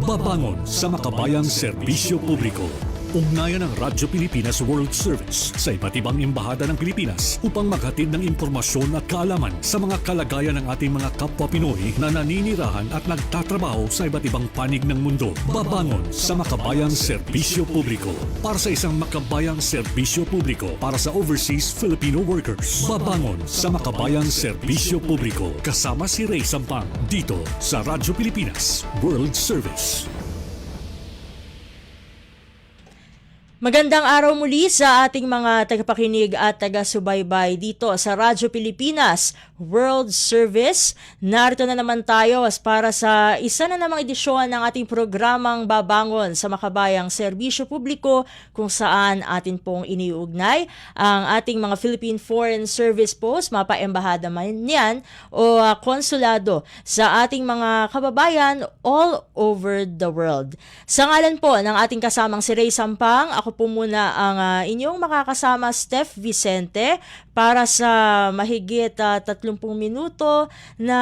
Babangon sa makabayang serbisyo publiko. Ugnayan ng Radyo Pilipinas World Service sa iba't ibang embahada ng Pilipinas upang maghatid ng impormasyon at kaalaman sa mga kalagayan ng ating mga kapwa Pinoy na naninirahan at nagtatrabaho sa iba't ibang panig ng mundo. Babangon sa makabayang serbisyo publiko para sa isang makabayang serbisyo publiko para sa overseas Filipino workers. Babangon sa makabayang serbisyo publiko kasama si Ray Sampang dito sa Radyo Pilipinas World Service. Magandang araw muli sa ating mga tagapakinig at taga-subaybay dito sa Radyo Pilipinas World Service. Narito na naman tayo para sa isa na namang edisyon ng ating programang Babangon sa Makabayang Serbisyo Publiko, kung saan atin pong iniugnay ang ating mga Philippine Foreign Service Post, mapa-embahada man yan o konsulado sa ating mga kababayan all over the world. Sa ngalan po ng ating kasamang si Ray Sampang, ako po muna ang inyong makakasama, Steph Vicente, para sa mahigit 30 minuto na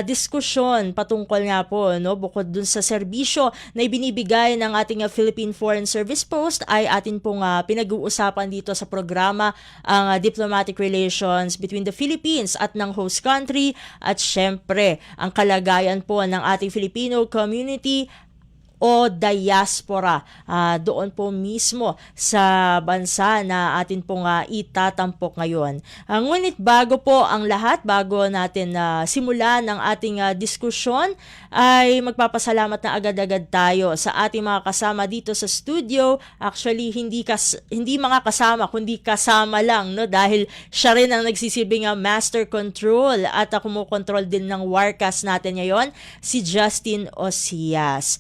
diskusyon patungkol nga po, bukod dun sa serbisyo na ibinibigay ng ating Philippine Foreign Service Post, ay atin pong pinag-uusapan dito sa programa ang diplomatic relations between the Philippines at ng host country, at syempre ang kalagayan po ng ating Filipino community o diaspora doon po mismo sa bansa na atin pong itatampok ngayon. Ngunit bago po ang lahat, bago natin simulan ang ating diskusyon, ay magpapasalamat na agad-agad tayo sa ating mga kasama dito sa studio. Actually, hindi mga kasama, kundi kasama lang, dahil siya rin ang nagsisilbing master control at kumukontrol din ng Warcast natin ngayon, si Justin Osias.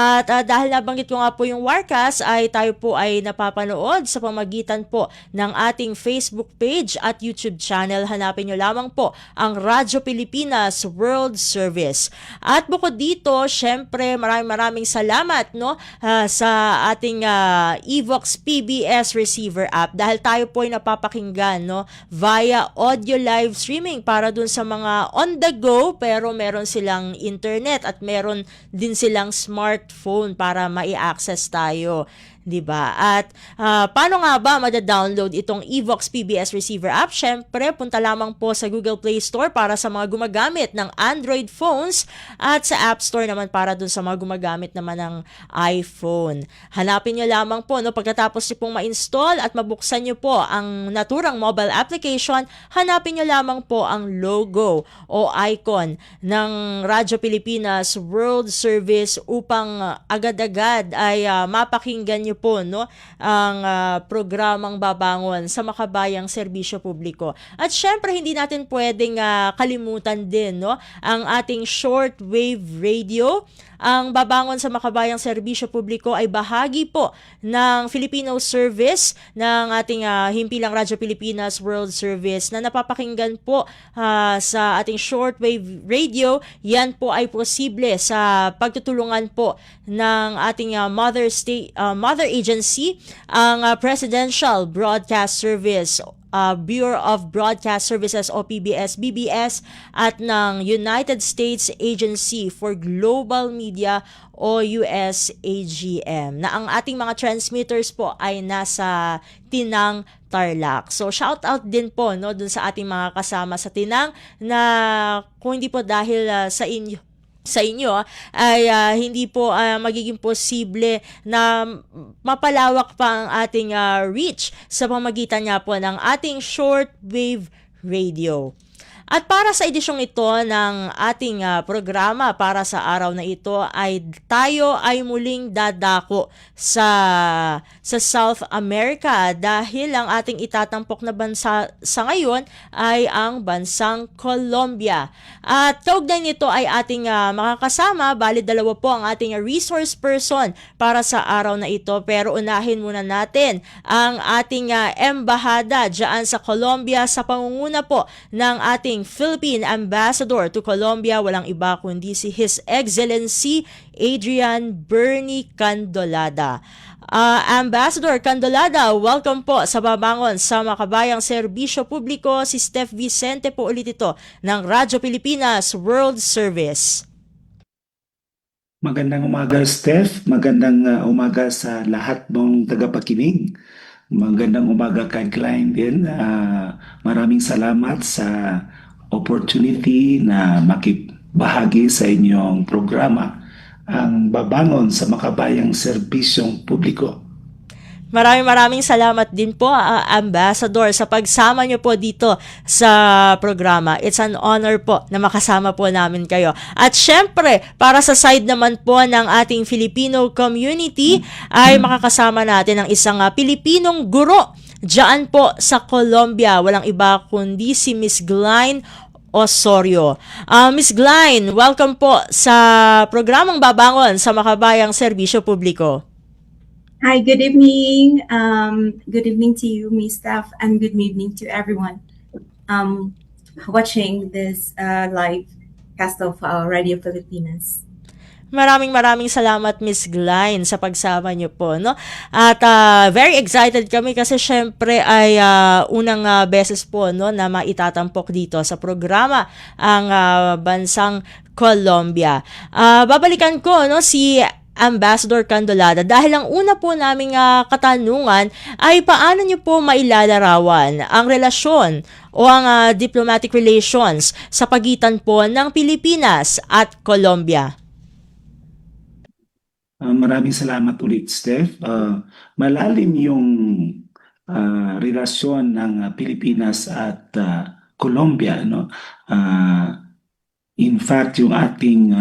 At dahil nabanggit ko nga po yung Warcast, ay tayo po ay napapanood sa pamagitan po ng ating Facebook page at YouTube channel. Hanapin nyo lamang po ang Radyo Pilipinas World Service. At bukod dito, syempre maraming salamat sa ating Evox PBS receiver app, dahil tayo po ay napapakinggan via audio live streaming para dun sa mga on the go pero meron silang internet at meron din silang smartphone para mai-access tayo, diba? At paano nga ba mada-download itong Evox PBS receiver app? Syempre, punta lamang po sa Google Play Store para sa mga gumagamit ng Android phones, at sa App Store naman para dun sa mga gumagamit naman ng iPhone. Hanapin nyo lamang po, pagkatapos nyo pong ma-install at mabuksan nyo po ang naturang mobile application, hanapin nyo lamang po ang logo o icon ng Radyo Pilipinas World Service upang agad-agad ay mapakinggan nyo po ang programang Babangon sa Makabayang Serbisyo Publiko. At syempre, hindi natin pwedeng kalimutan din ang ating shortwave radio. Ang Babangon sa Makabayang Serbisyo Publiko ay bahagi po ng Filipino service ng ating himpilang Radyo Pilipinas World Service na napapakinggan po sa ating shortwave radio. Yan po ay posible sa pagtutulungan po ng ating mother agency, ang Presidential Broadcast Service, Bureau of Broadcast Services o PBS-BBS, at ng United States Agency for Global Media o USAGM, na ang ating mga transmitters po ay nasa Tinang, Tarlac. So shout out din po dun sa ating mga kasama sa Tinang, na kung hindi po dahil sa inyo ay hindi po magiging posible na mapalawak pa ang ating reach sa pamagitan nga po ng ating shortwave radio. At para sa edisyong ito ng ating programa para sa araw na ito, ay tayo ay muling dadako sa South America, dahil ang ating itatampok na bansa sa ngayon ay ang bansang Colombia. At kaugnay nito ay ating makakasama, bali dalawa po ang ating resource person para sa araw na ito. Pero unahin muna natin ang ating embahada dyan sa Colombia sa pangunguna po ng ating Philippine Ambassador to Colombia, walang iba kundi si His Excellency Adrian Bernie Candolada. Ambassador Candolada, welcome po sa Babangon sa Makabayang Serbisyo Publiko. Si Steph Vicente po ulit ito ng Radyo Pilipinas World Service. Magandang umaga, Steph. Magandang umaga sa lahat ng tagapakinig. Magandang umaga kay Klein din. Maraming salamat sa opportunity na makibahagi sa inyong programa, ang babangon sa makabayang serbisyong publiko. Maraming salamat din po, Ambassador, sa pagsama niyo po dito sa programa. It's an honor po na makasama po namin kayo. At syempre, para sa side naman po ng ating Filipino community, ay makakasama natin ang isang Pilipinong guro diyan po sa Colombia. Walang iba kundi si Miss Glyne Osorio. Miss Glyne, welcome po sa programang Babangon sa Makabayang Serbisyo Publiko. Hi, good evening. Good evening to you, Miss Staff, and good evening to everyone watching this live cast of Radio Pilipinas. Maraming salamat, Miss Glyne, sa pagsama niyo po, no? At very excited kami kasi syempre ay unang beses po, no, na maitatampok dito sa programa ang bansang Colombia. Babalikan ko, no, si Ambassador Candolada dahil ang una po naming katanungan ay paano niyo po mailalarawan ang relasyon o ang diplomatic relations sa pagitan po ng Pilipinas at Colombia. Maraming salamat ulit, Steph. Malalim yung relasyon ng Pilipinas at Colombia, no? In fact, yung ating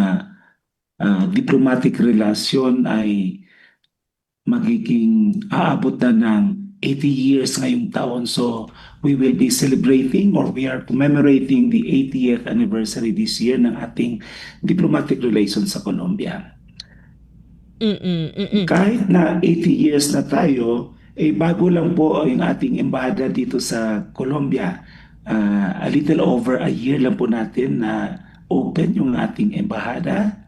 diplomatic relasyon ay magiging aabot na ng 80 years ngayong taon. So we will be celebrating or we are commemorating the 80th anniversary this year ng ating diplomatic relations sa Colombia. Kahit na 80 years na tayo, bago lang po yung ating embahada dito sa Colombia. A little over a year lang po natin na open yung ating embahada.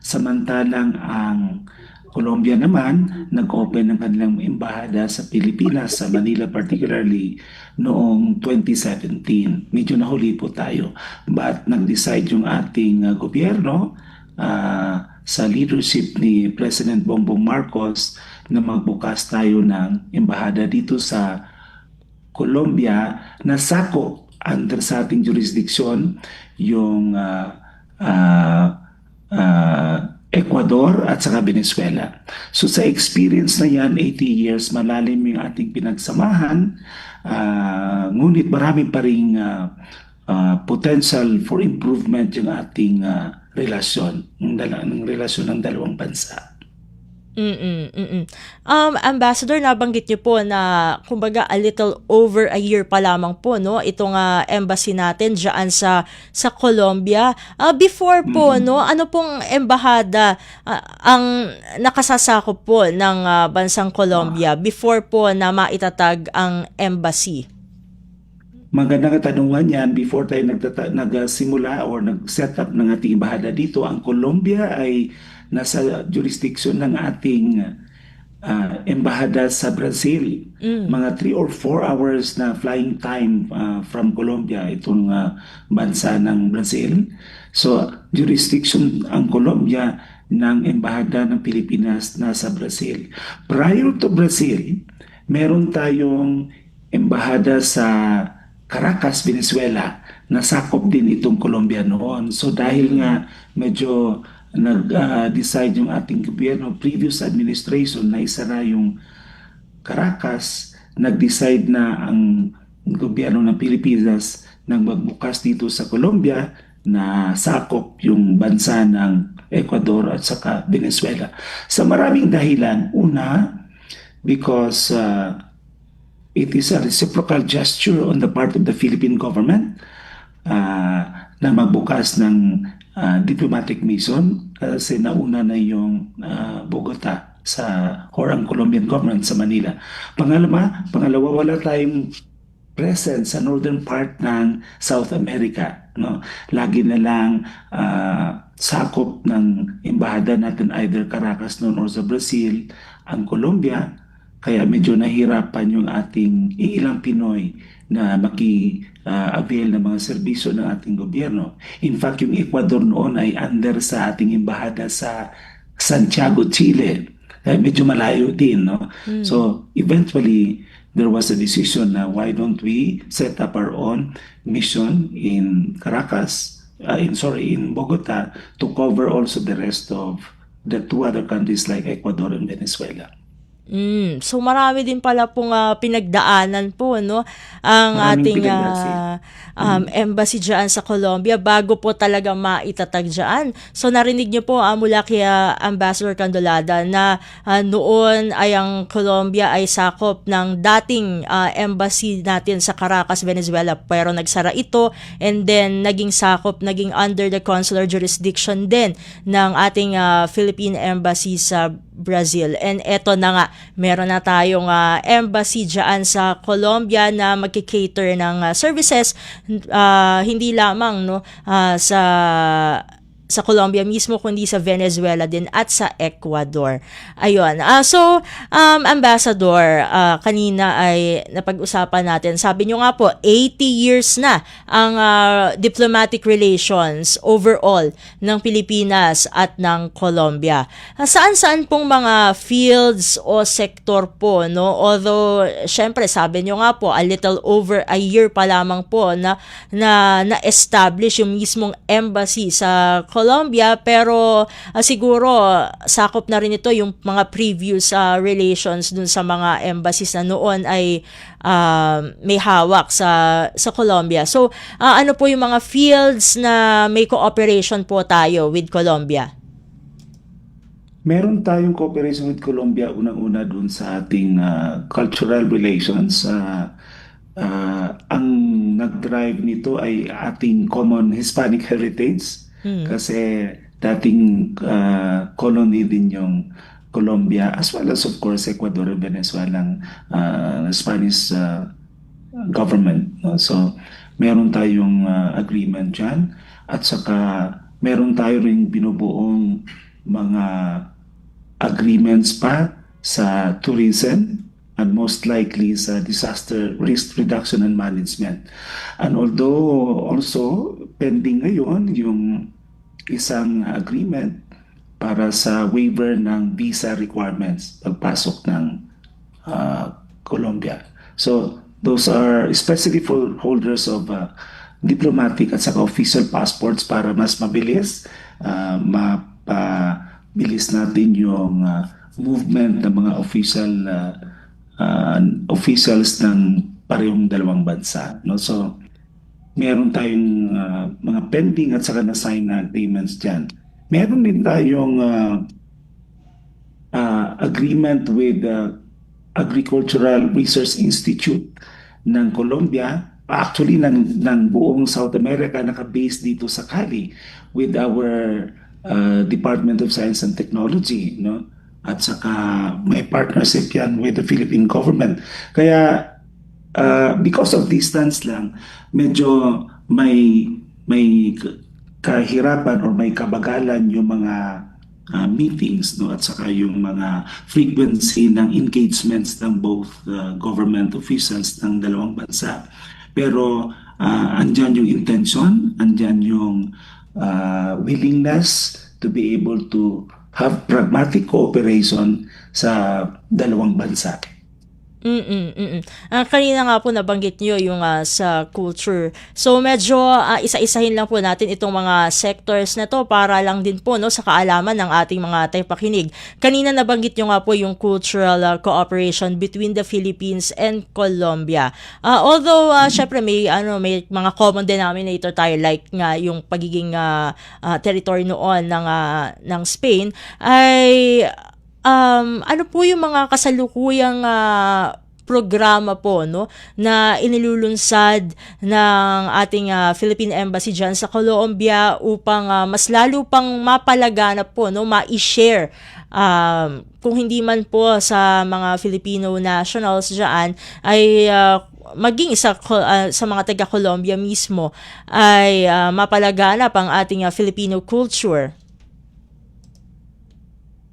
Samantalang ang Colombia naman, nag-open ng kanilang embahada sa Pilipinas, sa Manila particularly, noong 2017. Medyo nahuli po tayo. But nag-decide yung ating gobyerno sa leadership ni President Bongbong Marcos na magbukas tayo ng embahada dito sa Colombia na sakop under sa ating jurisdiction yung Ecuador at saka Venezuela. So sa experience na yan, 80 years, malalim yung ating pinagsamahan, ngunit marami pa ring potential for improvement yung ating relasyon, ng relasyon ng dalawang bansa. Ambassador, nabanggit niyo po na kumbaga a little over a year pa lamang po, no, itong embassy natin diyan sa Colombia. Before po, no, ano pong embahada ang nakasasakop po ng bansang Colombia before po na maitatag ang embassy? Magandang katanungan yan. Before tayo nagsimula or nag-set up ng ating embahada dito, ang Colombia ay nasa jurisdiction ng ating embahada sa Brazil. Mga 3 or 4 hours na flying time from Colombia, itong bansa ng Brazil. So, jurisdiction ang Colombia ng embahada ng Pilipinas nasa Brazil. Prior to Brazil, meron tayong embahada sa Caracas, Venezuela, nasakop din itong Colombia noon. So dahil nga medyo nag-decide yung ating gobyerno, previous administration na isara yung Caracas, nag-decide na ang gobyerno ng Pilipinas nang magbukas dito sa Colombia na sakop yung bansa ng Ecuador at saka Venezuela. Sa maraming dahilan, una, because it is a reciprocal gesture on the part of the Philippine government na magbukas ng diplomatic mission kasi nauna na yung Bogota or ang Colombian government sa Manila. Pangalawa, wala tayong presence sa northern part ng South America. No? Lagi na lang sakop ng embahada natin either Caracas noon or sa Brazil, ang Colombia. Kaya medyo nahirapan yung ating ilang Pinoy na maki-avail ng mga serbisyo ng ating gobyerno. In fact, yung Ecuador noon ay under sa ating embahada sa Santiago, Chile. Medyo malayo din, no? So, eventually, there was a decision na why don't we set up our own mission in Caracas, in Bogota, to cover also the rest of the two other countries like Ecuador and Venezuela. So marami din pala pong pinagdaanan po, no, ang Maraming ating embassy dyan sa Colombia bago po talaga maitatag dyan. So narinig niyo po mula kay Ambassador Candolada na noon ay ang Colombia ay sakop ng dating embassy natin sa Caracas, Venezuela, pero nagsara ito, and then naging under the consular jurisdiction din ng ating Philippine Embassy sa Brazil. And eto na nga, meron na tayong embassy dyan sa Colombia na magki-cater ng services, hindi lamang, no, sa Colombia mismo, kundi sa Venezuela din at sa Ecuador. Ayun. So, Ambassador, kanina ay napag-usapan natin. Sabi nyo nga po, 80 years na ang diplomatic relations overall ng Pilipinas at ng Colombia. Saan-saan pong mga fields o sektor po, no? Although, syempre, sabi nyo nga po, a little over a year pa lamang po na-establish yung mismong embassy sa Colombia, pero siguro sakop na rin ito yung mga previous relations dun sa mga embassies na noon ay may hawak sa Colombia. So, ano po yung mga fields na may cooperation po tayo with Colombia? Meron tayong cooperation with Colombia unang-una dun sa ating cultural relations. Ang nag-drive nito ay ating common Hispanic heritage. Kasi dating colony din yung Colombia, as well as of course Ecuador and Venezuela ng Spanish government, no? So meron tayong agreement dyan, at saka meron tayo ring binubuong mga agreements pa sa tourism and most likely sa disaster risk reduction and management. And although also pending ngayon yung isang agreement para sa waiver ng visa requirements pagpasok ng Colombia. So those are especially for holders of diplomatic at saka official passports para mas mabilis mapabilis natin yung movement ng mga officials ng parehong dalawang bansa, no? So meron tayong mga pending at saka na-sign na agreements dyan. Meron din tayong agreement with Agricultural Research Institute ng Colombia, actually ng buong South America, naka-base dito sa Cali with our Department of Science and Technology, no? At saka may partnership yan with the Philippine government. Kaya because of distance lang, medyo may kahirapan or may kabagalan yung mga meetings, no, at saka yung mga frequency ng engagements ng both government officials ng dalawang bansa. Pero andyan yung intention, andyan yung willingness to be able to have pragmatic cooperation sa dalawang bansa. Kanina nga po nabanggit nyo yung sa culture. So medyo isa-isahin lang po natin itong mga sectors na to para lang din po, no, sa kaalaman ng ating mga tagapakinig. Kanina nabanggit nyo nga po yung cultural cooperation between the Philippines and Colombia. Although syempre may mga common denominator tayo, like nga yung pagiging territory noon ng Spain, ay ano po yung mga kasalukuyang programa po, no, na inilulunsad ng ating Philippine Embassy dyan sa Colombia upang mas lalo pang mapalaganap po, no, ma-share kung hindi man po sa mga Filipino nationals dyan, ay maging sa mga taga-Colombia mismo ay mapalaganap ang ating Filipino culture?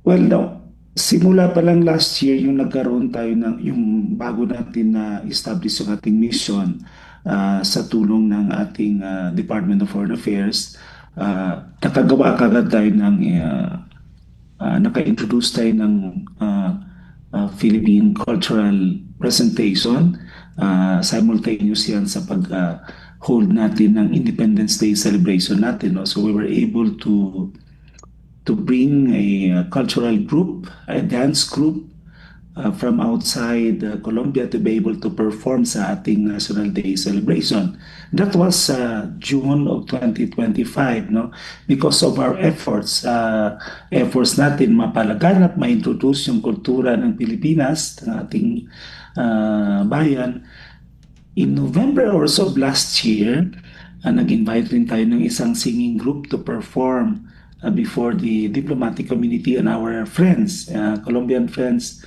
Well, no. Simula pa lang last year yung nagkaroon tayo ng yung bago natin na establish yung ating mission sa tulong ng ating Department of Foreign Affairs, nakagawa kagad tayo ng naka-introduce tayo ng Philippine cultural presentation. Simultaneous yan sa pag-hold natin ng Independence Day celebration natin. No? So we were able to bring a cultural group, a dance group from outside Colombia to be able to perform sa ating National Day celebration. That was June of 2025, no? Because of our efforts natin mapalaganap, ma-introduce yung kultura ng Pilipinas, ng ating bayan. In November or so of last year, nag-invite rin tayo ng isang singing group to perform before the diplomatic community and our friends, Colombian friends,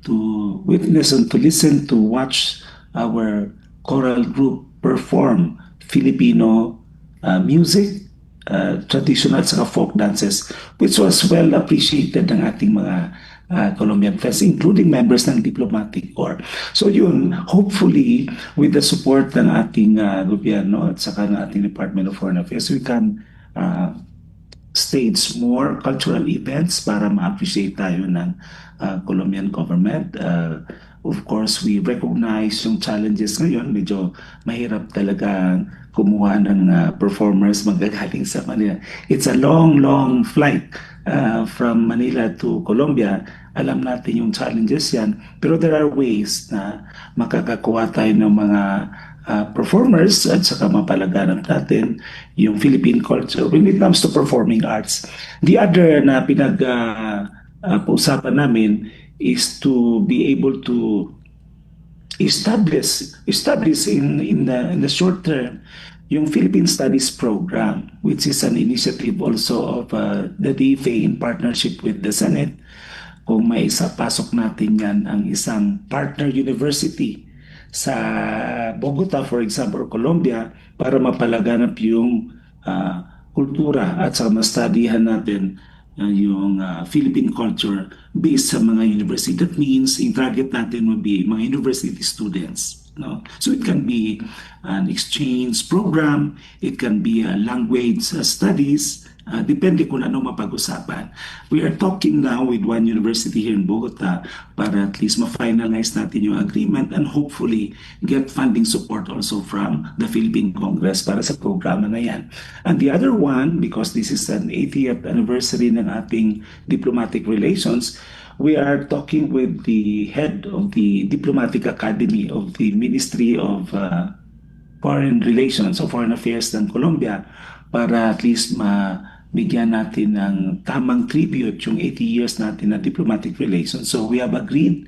to witness and to listen, to watch our choral group perform Filipino music, traditional at folk dances, which was well appreciated ng ating mga Colombian friends, including members ng diplomatic corps. So yun, hopefully, with the support ng ating gobyerno at saka ng ating Department of Foreign Affairs, we can stage more cultural events para ma-appreciate tayo ng Colombian government. Of course, we recognize yung challenges ngayon. Medyo mahirap talaga kumuha ng performers magagaling sa Manila. It's a long, long flight from Manila to Colombia. Alam natin yung challenges yan. Pero there are ways na makakakuha tayo ng mga performers at saka mapalaganap natin yung Philippine culture when it comes to performing arts. The other na pinag-uusapan namin is to be able to establish in the short term yung Philippine Studies Program, which is an initiative also of the DFA in partnership with the Senate. Kung may pasok natin yan ang isang partner university sa Bogota, for example, Colombia, para mapalaganap yung kultura at sa ma-studyhan natin yung Philippine culture based sa mga university. That means, yung target natin would be mga university students. No? So it can be an exchange program, it can be a language studies, depende kung ano mapag-usapan. We are talking now with one university here in Bogota para at least ma-finalize natin yung agreement and hopefully get funding support also from the Philippine Congress para sa programa na yan. And the other one, because this is an 80th anniversary ng ating diplomatic relations, we are talking with the head of the Diplomatic Academy of the Ministry of Foreign Relations or Foreign Affairs ng Colombia para at least bigyan natin ng tamang tribute yung 80 years natin na diplomatic relations. So we have agreed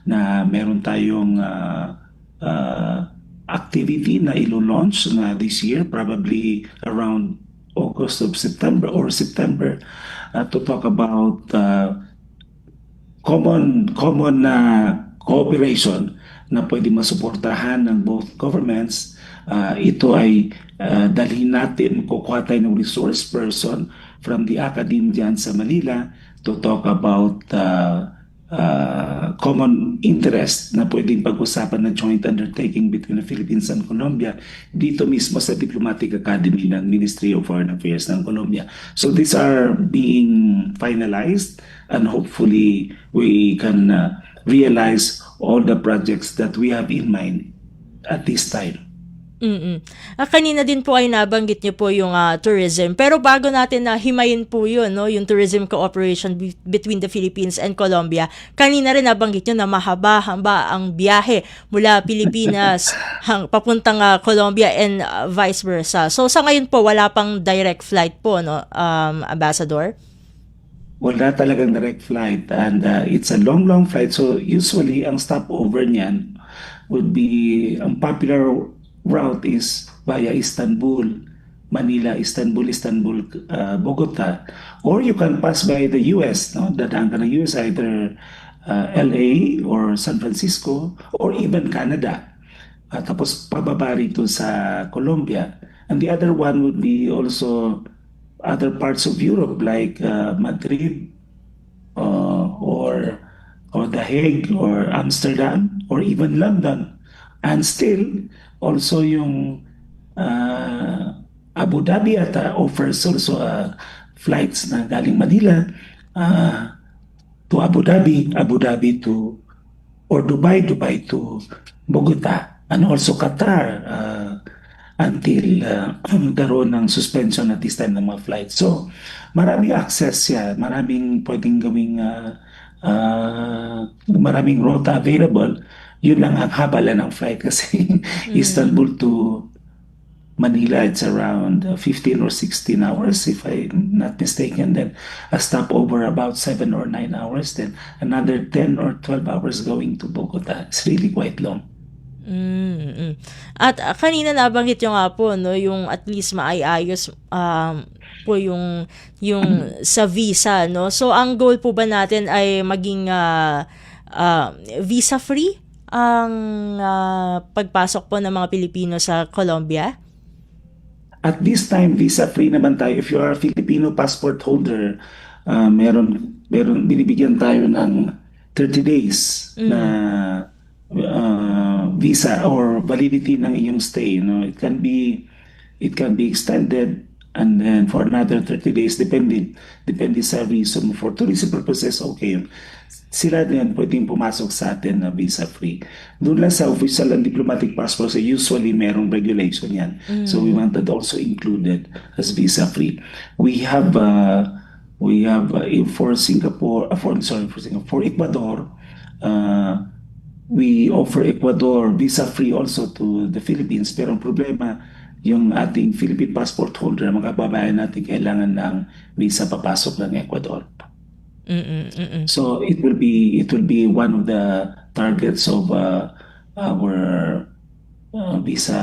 na meron tayong activity na ilo-launch na this year, probably around August of September or September, to talk about common cooperation na pwede masuportahan ng both governments. Ito ay dalhin natin, kukuha tayo ng resource person from the academe dyan sa Manila to talk about common interest na pwedeng pag-usapan ng joint undertaking between the Philippines and Colombia dito mismo sa Diplomatic Academy ng Ministry of Foreign Affairs ng Colombia. So these are being finalized and hopefully we can realize all the projects that we have in mind at this time. Kanina din po ay nabanggit niyo po yung tourism. Pero bago natin na himayin po yun, no, yung tourism cooperation between the Philippines and Colombia, kanina rin nabanggit niyo na mahaba-haba ang biyahe mula Pilipinas papuntang Colombia and vice versa. So sa ngayon po, wala pang direct flight po, no, Ambassador? Wala talagang direct flight and it's a long flight. So usually ang stopover niyan would be, ang popular route is via Istanbul, Manila, Istanbul, Bogota, or you can pass by the US, no? Dadaan ka ng US, either LA or San Francisco or even Canada. Tapos pababa rito sa Colombia. And the other one would be also other parts of Europe like Madrid or The Hague or Amsterdam or even London. And still, also yung Abu Dhabi offers also flights na galing Manila uh, to Abu Dhabi, Abu Dhabi to, or Dubai, Dubai to Bogota, and also Qatar until daroon ng suspension at this time ng mga flights. So, maraming access yan, maraming pwedeng gawing, maraming rota available. Yun lang ang habala ng flight kasi Istanbul to Manila, it's around 15 or 16 hours, if I'm not mistaken. Then a stopover about 7 or 9 hours. Then another 10 or 12 hours going to Bogota. It's really quite long. At kanina nabanggit nyo nga po, no, yung at least maayos po yung sa visa, no? So, ang goal po ba natin ay maging visa-free ang pagpasok po ng mga Pilipino sa Colombia? At this time, visa-free naman tayo. If you are a Filipino passport holder, meron binibigyan tayo ng 30 days na visa or validity ng iyong stay. No? It can be extended and then for another 30 days, depende sa reason. For tourism purposes, okay yun. Sila din pwedeng pumasok sa atin na visa-free. Doon lang sa official and diplomatic passports, usually merong regulation yan. So we want that also included as visa-free. We have for Singapore, for Ecuador, we offer Ecuador visa-free also to the Philippines. Pero ang problema, yung ating Philippine passport holder, mga kababayan natin kailangan ng visa papasok ng Ecuador. So it will be one of the targets of our visa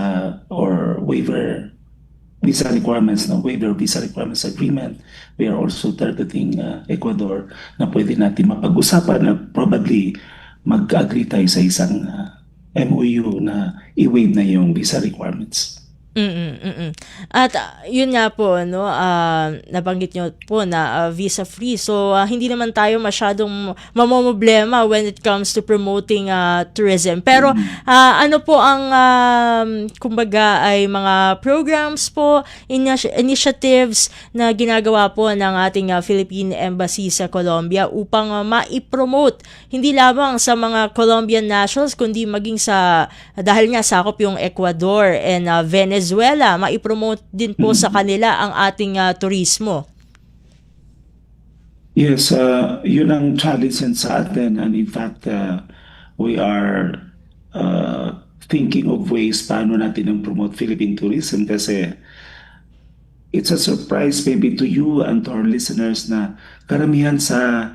or waiver visa requirements, waiver visa requirements agreement. We are also targeting Ecuador na pwede natin mapag-usapan na probably mag-agree tayo sa isang MOU na i-waive na yung visa requirements. At yun nga po, no, nabanggit nyo po na visa free, so hindi naman tayo masyadong mamomblema when it comes to promoting tourism. Pero ano po ang kumbaga ay mga programs po, initiatives na ginagawa po ng ating Philippine Embassy sa Colombia upang ma-promote hindi lamang sa mga Colombian nationals kundi maging sa, dahil nga sakop yung Ecuador and Venezuela, ma-promote din po sa kanila ang ating turismo. Yes, yun ang challenge sa atin, and in fact, we are thinking of ways paano natin promote Philippine tourism kasi it's a surprise maybe to you and to our listeners na karamihan sa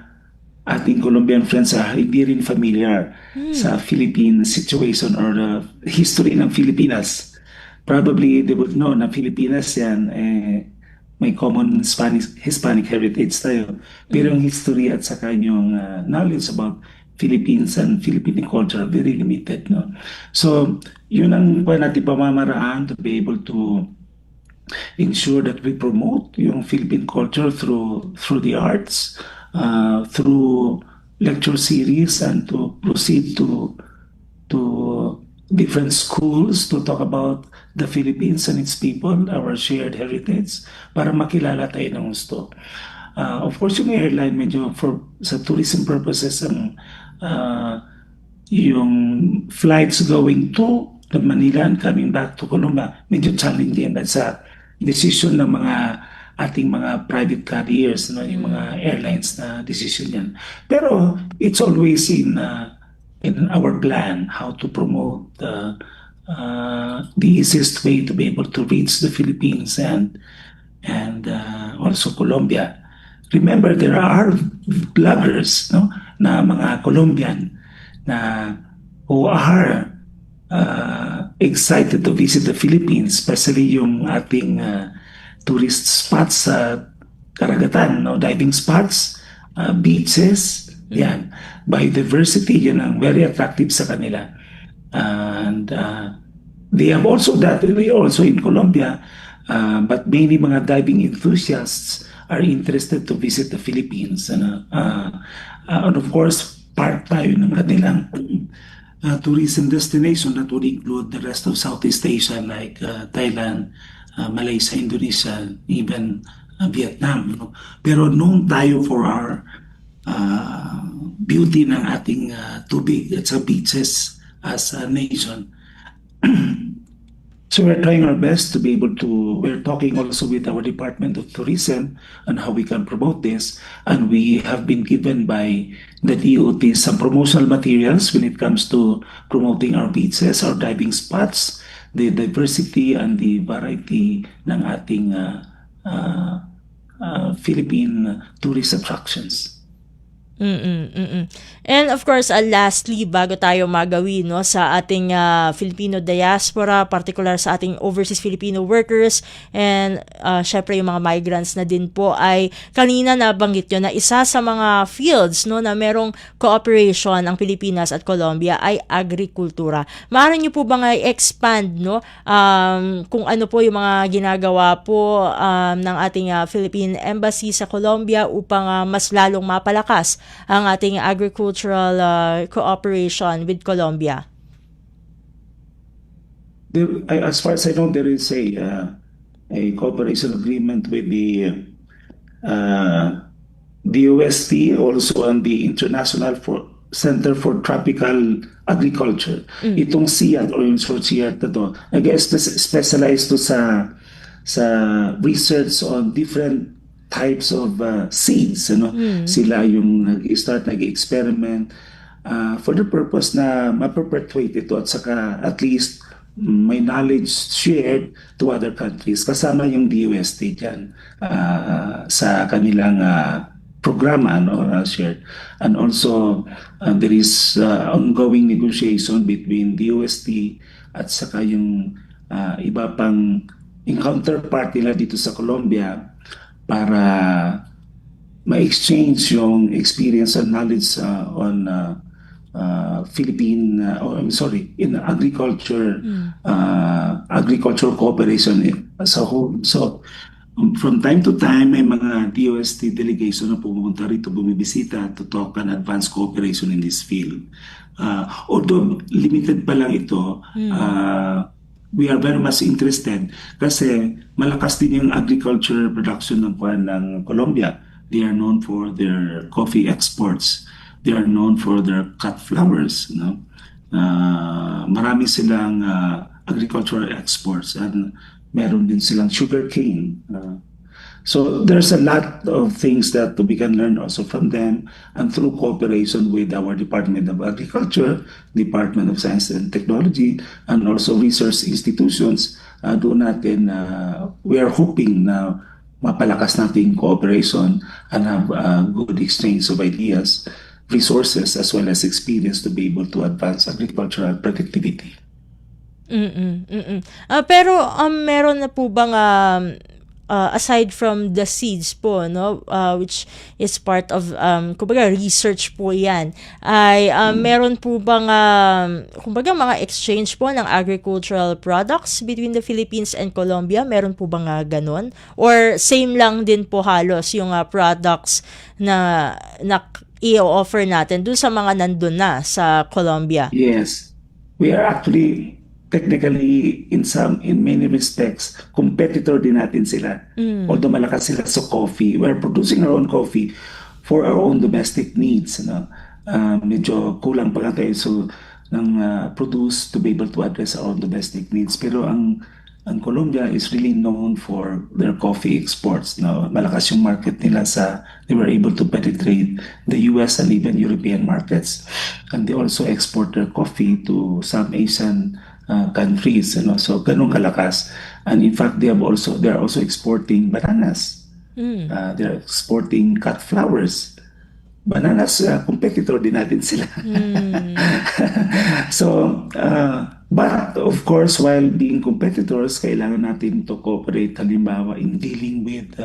ating Colombian friends hindi rin familiar sa Philippine situation or the history ng Filipinas. Probably they would know na Filipinas yan, may common Hispanic heritage tayo. Pero yung history at saka yung knowledge about Philippines and Philippine culture are very limited. No? So, yun ang natin pamamaraan to be able to ensure that we promote yung Philippine culture through the arts, through lecture series, and to proceed to different schools to talk about the Philippines and its people, our shared heritage, para makilala tayo ng gusto. Of course, yung airline medyo sa tourism purposes, yung flights going to Manila and coming back to Colombia, medyo challenging dahil sa decision ng ating mga private carriers, yung mga airlines na decision yan. Pero it's always in our plan how to promote the easiest way to be able to reach the Philippines and also Colombia. Remember, there are bloggers na mga Colombian na who are excited to visit the Philippines, especially yung ating tourist spots sa karagatan, diving spots, beaches, yan. Biodiversity, yun ang very attractive sa kanila. And they have also that, also in Colombia, but mainly mga diving enthusiasts are interested to visit the Philippines. And of course, part tayo ng kanilang tourism destination that would include the rest of Southeast Asia like Thailand, Malaysia, Indonesia, even Vietnam. No? Pero known tayo for our beauty ng ating tubig at sa beaches as a nation. So we're trying our best to be able to, we're talking also with our Department of Tourism on how we can promote this. And we have been given by the DOT some promotional materials when it comes to promoting our beaches, our diving spots, the diversity and the variety ng ating Philippine tourist attractions. And of course, lastly, bago tayo magawin no, sa ating Filipino diaspora, particular sa ating overseas Filipino workers, and syempre yung mga migrants na din po, ay kanina nabanggit nyo na isa sa mga fields no, na merong cooperation ang Pilipinas at Colombia ay agrikultura. Maaari nyo po ba nga i-expand no, kung ano po yung mga ginagawa po ng ating Philippine Embassy sa Colombia upang mas lalong mapalakas ang ating agricultural cooperation with Colombia? As far as I know, there is a cooperation agreement with the UST, also on the International Center for Tropical Agriculture. Itong CIAT or yung short CIAT na to, specialized to sa research on different types of seeds, ano? Sila yung nag-experiment for the purpose na ma-perpetuate ito at saka at least may knowledge shared to other countries. Kasama yung DOST dyan sa kanilang programa shared. And also there is ongoing negotiation between DOST at saka yung iba pang counterpart nila dito sa Colombia para ma-exchange yung experience and knowledge on in agriculture, agricultural cooperation as a whole. So, from time to time, may mga DOST delegation na pumunta rito, bumibisita to talk on advanced cooperation in this field. Although limited pa lang ito, we are very much interested kasi malakas din yung agriculture production ng Colombia. They are known for their coffee exports. They are known for their cut flowers. No? Marami silang agricultural exports and meron din silang sugar cane. So there's a lot of things that we can learn also from them, and through cooperation with our Department of Agriculture, Department of Science and Technology, and also research institutions, we are hoping na mapalakas natin cooperation and have a good exchange of ideas, resources, as well as experience to be able to advance agricultural productivity. Pero meron na po bang aside from the seeds po, no, which is part of kumbaga research po 'yan, ay meron po bang kumbaga mga exchange po ng agricultural products between the Philippines and Colombia? Meron po bang ganon, or same lang din po halos yung products na i-offer natin dun sa mga nandun na sa Colombia? Yes, we are actually technically in many respects competitor din natin sila. Although malakas sila sa coffee, we're producing our own coffee for our own domestic needs. Medyo kulang pa tayo ng produce to be able to address our own domestic needs. Pero ang Colombia is really known for their coffee exports. Malakas yung market nila they were able to penetrate the US and even European markets. And they also export their coffee to some Asian countries, so ganun kalakas. And in fact, they are also exporting bananas. They're exporting cut flowers. Bananas, competitor din natin sila. So, but of course, while being competitors, kailangan natin to cooperate, halimbawa in dealing with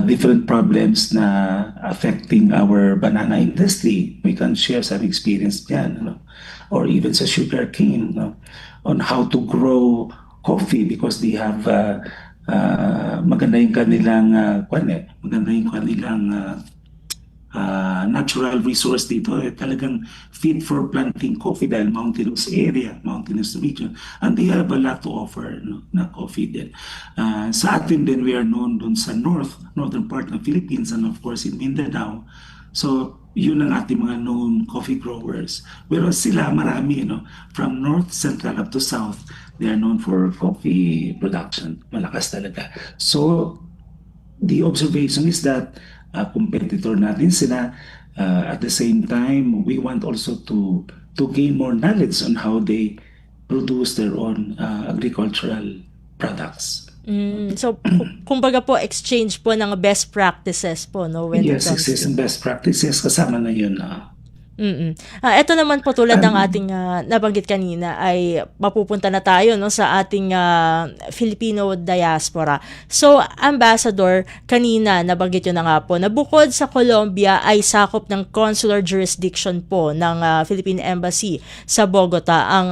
different problems na affecting our banana industry. We can share some experience dyan, or even sa sugar cane, on how to grow coffee because they have maganda yung kanilang natural resource dito, talagang fit for planting coffee dahil mountainous area, mountainous region, and they have a lot to offer, no, na coffee din. Sa atin din, we are known dun sa northern part ng Philippines, and of course in Mindanao. So yun ang ating mga known coffee growers. Pero sila marami, no, from north, central up to south, they are known for coffee production. Malakas talaga. So the observation is that competitor natin sila. At the same time, we want also to gain more knowledge on how they produce their own agricultural products. So, kumbaga po, exchange po ng best practices po, no? When it Yes, comes success and best practices, kasama na yun. Ito naman po tulad ng ating nabanggit kanina ay mapupunta na tayo, no, sa ating Filipino diaspora. So, Ambassador, kanina nabanggit yun na nga po na bukod sa Colombia ay sakop ng consular jurisdiction po ng Philippine Embassy sa Bogota ang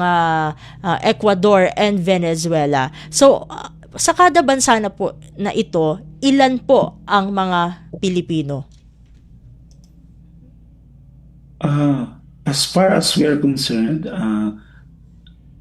Ecuador and Venezuela. So, sa kada bansa na po na ito, ilan po ang mga Pilipino? As far as we are concerned,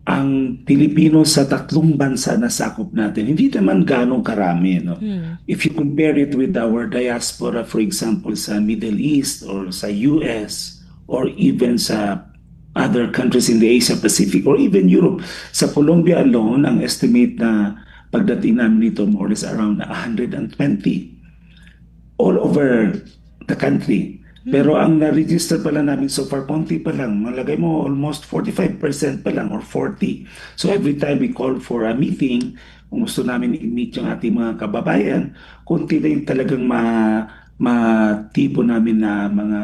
ang Pilipino sa tatlong bansa na sakop natin, hindi naman ganong karami. No? If you compare it with our diaspora, for example, sa Middle East or sa US or even sa other countries in the Asia Pacific or even Europe, sa Colombia alone, ang estimate na pagdating namin nito more or less around 120 all over the country. Pero ang na-register pala namin so far, konti pa lang. Malagay mo almost 45% pa lang or 40. So every time we call for a meeting, kung gusto namin i-meet yung ating mga kababayan, konti na yung talagang matipo namin na mga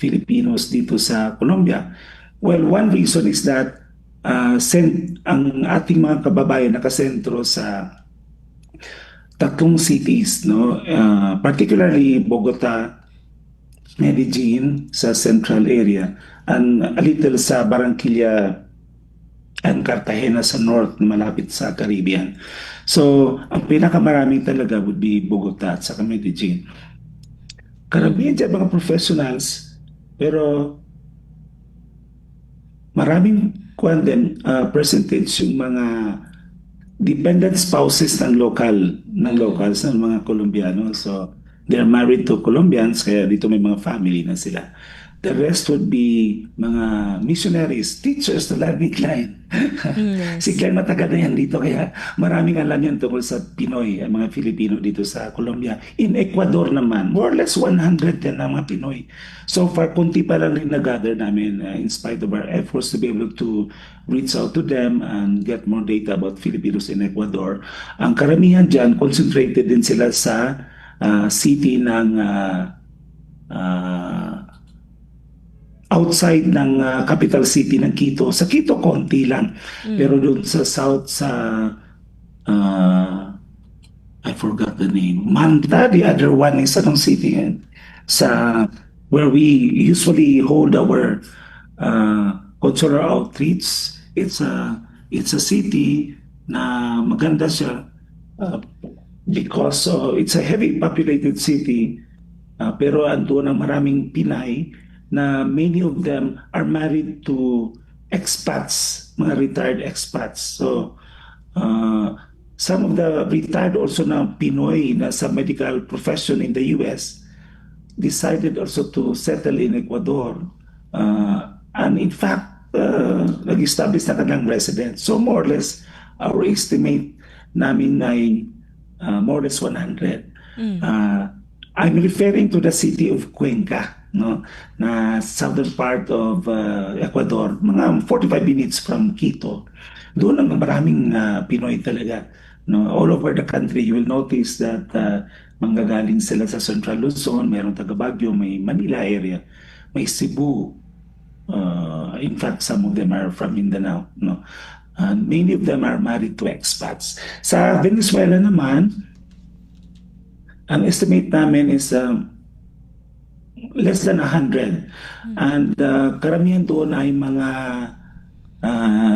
Filipinos dito sa Colombia. Well, one reason is that ang ating mga kababayan nakasentro sa tatlong cities, no? Particularly Bogota, Medellin sa central area, and a little sa Barranquilla and Cartagena sa north, malapit sa Caribbean. So, ang pinakamaraming talaga would be Bogota at saka Medellin. Karamihan dyan mga professionals, pero maraming percentage yung mga dependent spouses ng locals ng mga Colombiano. So, they're married to Colombians, kaya dito may mga family na sila. The rest would be mga missionaries, teachers na Larry Klein. Yes. Si Klein matagal na yan dito, kaya maraming alam yan tungkol sa Pinoy, ang mga Filipino dito sa Colombia. In Ecuador naman, more or less 100 din ang mga Pinoy. So far, kunti pa lang rin na-gather namin in spite of our efforts to be able to reach out to them and get more data about Filipinos in Ecuador. Ang karamihan dyan, concentrated din sila sa city ng outside ng capital city ng Quito. Sa Quito, konti lang. Pero doon sa south, sa I forgot the name. Manta, the other one is anong city yan? Sa where we usually hold our cultural outreach. It's a city na maganda siya because it's a heavy populated city. Pero andun ang maraming Pinay na many of them are married to expats, mga retired expats. So, some of the retired also na Pinoy na sa medical profession in the US decided also to settle in Ecuador. And in fact, nag-establish na kanilang residence. So more or less, our estimate namin ay more or less 100. I'm referring to the city of Cuenca, no, na southern part of Ecuador, mga 45 minutes from Quito. Doon ang maraming Pinoy talaga. No, all over the country, you will notice that manggagaling sila sa Central Luzon, mayroong taga Baguio, may Manila area, may Cebu. In fact, some of them are from Mindanao. No? And many of them are married to expats. Sa Venezuela naman, ang estimate namin is less than 100. And karamihan doon ay mga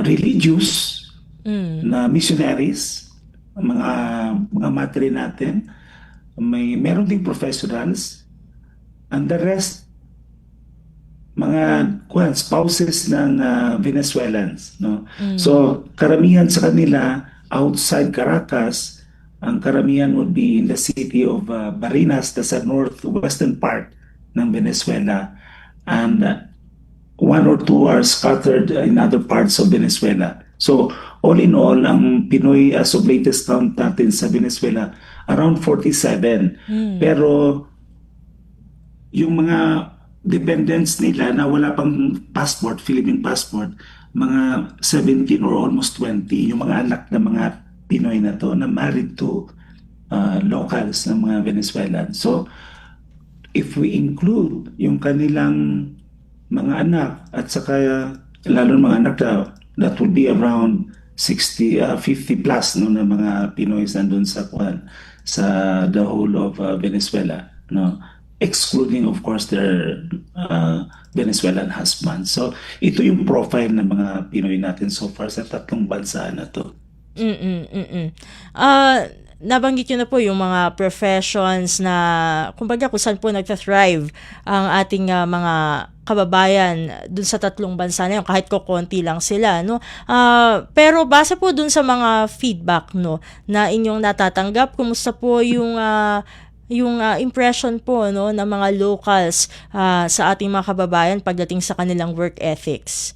religious na missionaries, mga matri natin. Meron ding professionals. And the rest, mga spouses ng Venezuelans, no? So karamihan sa kanila outside Caracas, ang karamihan would be in the city of Barinas, that's the northwestern part ng Venezuela, and one or two are scattered in other parts of Venezuela. So all in all, ang Pinoy as of latest count natin sa Venezuela around 47. Pero yung mga dependents nila na wala pang passport, Philippine passport, mga 17 or almost 20, yung mga anak ng mga Pinoy na to na married to locals ng mga Venezuelan. So, if we include yung kanilang mga anak at saka lalo ng mga anak that would be around 50 plus no, na mga Pinoy nandun sa the whole of Venezuela, no? Excluding of course their Venezuelan husbands. So ito yung profile ng mga Pinoy natin so far sa tatlong bansa na to. Nabanggit nyo na po yung mga professions na kumbaga kung saan po nagta-thrive ang ating mga kababayan dun sa tatlong bansa na yun, kahit kukonti lang sila, no? Pero base po dun sa mga feedback, no, na inyong natatanggap, kumusta po yung impression po, no, ng mga locals sa ating mga kababayan pagdating sa kanilang work ethics?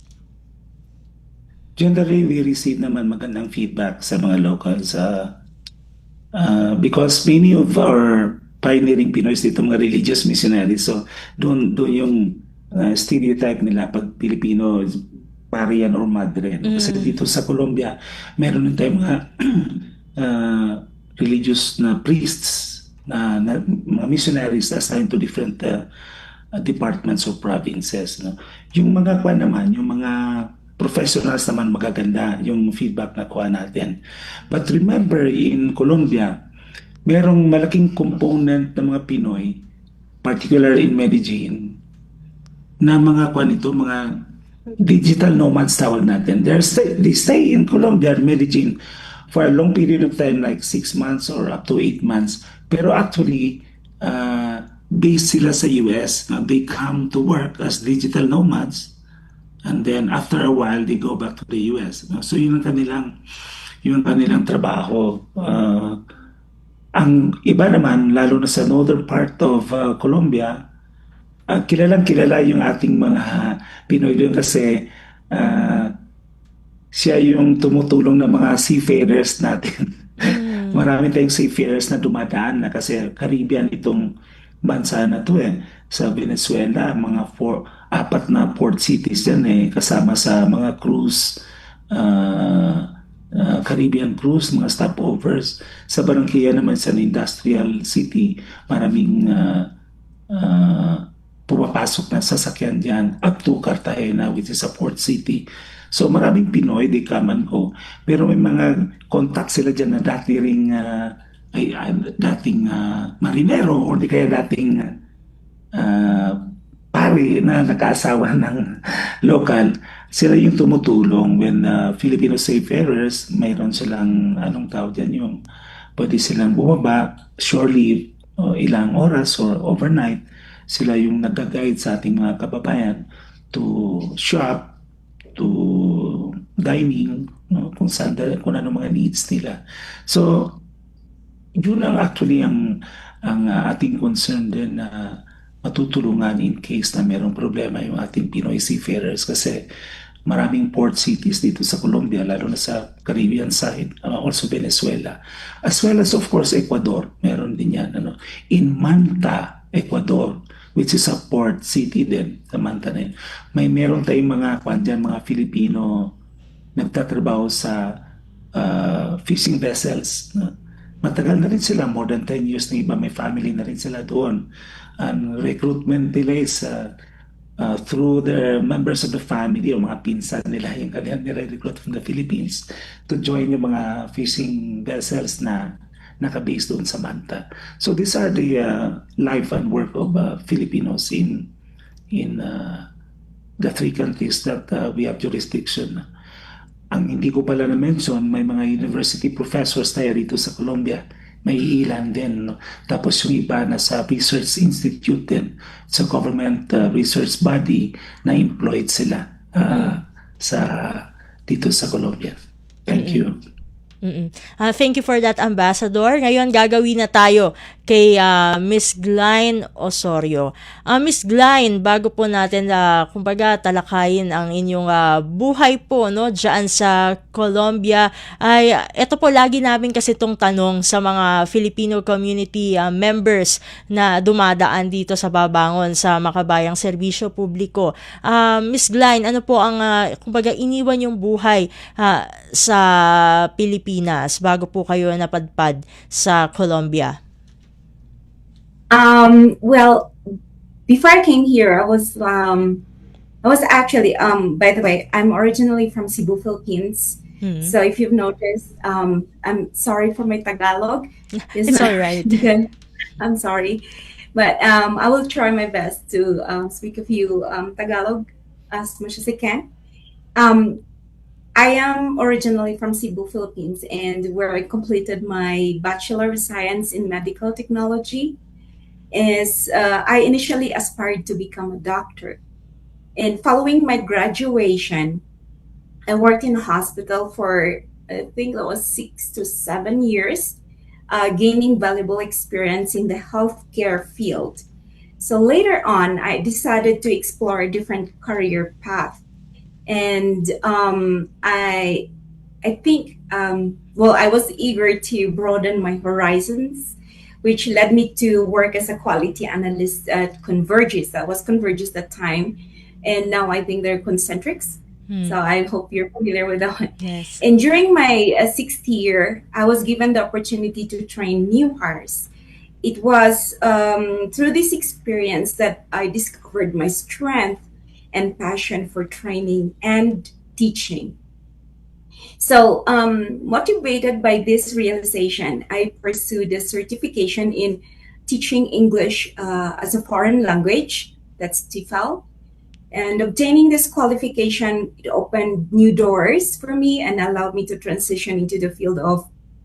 Generally, we receive naman magandang feedback sa mga locals because many of our pioneering Pinoys dito, mga religious missionaries, so doon yung stereotype nila pag Pilipino, parian or madre. Kasi dito sa Colombia, meron din tayong mga religious na priests, na mga missionaries assigned to different departments or provinces, no? Yung mga naman, yung mga professionals naman magaganda yung feedback na kuha natin. But remember, in Colombia, merong malaking component ng mga Pinoy, particularly in Medellin, na mga mga digital nomads tawag natin. They stay in Colombia, Medellin, for a long period of time, like 6 months or up to 8 months. Pero actually, based sila sa US. They come to work as digital nomads, and then after a while, they go back to the US. So yun ang kanilang trabaho. Ang iba naman, lalo na sa northern part of Colombia, kilalang-kilala yung ating mga Pinoy doon kasi siya yung tumutulong ng mga seafarers natin. Marami tayong seafarers na dumadaan na kasi Caribbean itong bansa na to Sa Venezuela, mga 4 na port cities yan kasama sa mga cruise, Caribbean cruise, mga stopovers. Sa Barranquilla naman sa industrial city, maraming pumapasok na sasakyan dyan up to Cartagena, which is a port city. So maraming Pinoy, they come and go. Pero may mga contact sila dyan na dating marinero or di kaya dating pari na nag-aasawa ng local. Sila yung tumutulong when Filipino seafarers, mayroon silang anong tawag dyan, yung pwede silang bumaba, shore leave, ilang oras or overnight. Sila yung nag-guide sa ating mga kababayan to shop, to dining, kung ano mga needs nila. So, yun ang actually ang ating concern din na matutulungan in case na merong problema yung ating Pinoy seafarers kasi maraming port cities dito sa Colombia, lalo na sa Caribbean side, also Venezuela, as well as of course Ecuador, meron din yan. In Manta, Ecuador, which is a port city din sa Manta na yun. Meron tayong mga Filipino nagtatrabaho sa fishing vessels. Matagal na rin sila, more than 10 years na iba, may family na rin sila doon. And recruitment nila is through the members of the family o mga pinsan nila, yung kanilang nire-recruit from the Philippines to join yung mga fishing vessels na naka-base doon sa Manta. So these are the life and work of Filipinos in the 3 countries that we have jurisdiction. Ang hindi ko pala na-mention, may mga university professors tayo rito sa Colombia. may ilan din. No? Tapos yung iba na sa research institute din, sa government research body na employed sila sa dito sa Colombia. Thank you. Thank you for that, Ambassador. Ngayon, gagawin na tayo kay Miss Glyne Osorio. Miss Glyne, bago po natin, kumbaga, talakayin ang inyong buhay po, no, dyan sa Colombia, ay, ito po, lagi namin kasi itong tanong sa mga Filipino community members na dumadaan dito sa Babangon sa Makabayang Serbisyo Publiko. Miss Glyne, ano po ang, kumbaga, iniwan yung buhay sa Pilipinas bago po kayo napadpad sa Colombia? Well, before I came here, I was actually, by the way, I'm originally from Cebu, Philippines. So if you've noticed, I'm sorry for my Tagalog. It's all right. I'm sorry. But I will try my best to speak a few Tagalog as much as I can. I am originally from Cebu, Philippines, and where I completed my Bachelor of Science in Medical Technology. I initially aspired to become a doctor. And following my graduation, I worked in a hospital for, I think that was 6 to 7 years, gaining valuable experience in the healthcare field. So later on, I decided to explore a different career path. And I think, I was eager to broaden my horizons, which led me to work as a quality analyst at Convergys. That was Convergys at that time. And now I think they're Concentrics. So I hope you're familiar with that one. Yes. And during my 6th year, I was given the opportunity to train new hires. It was through this experience that I discovered my strength and passion for training and teaching. So, motivated by this realization, I pursued a certification in teaching English as a foreign language, that's TEFL. And obtaining this qualification, it opened new doors for me and allowed me to transition into the field of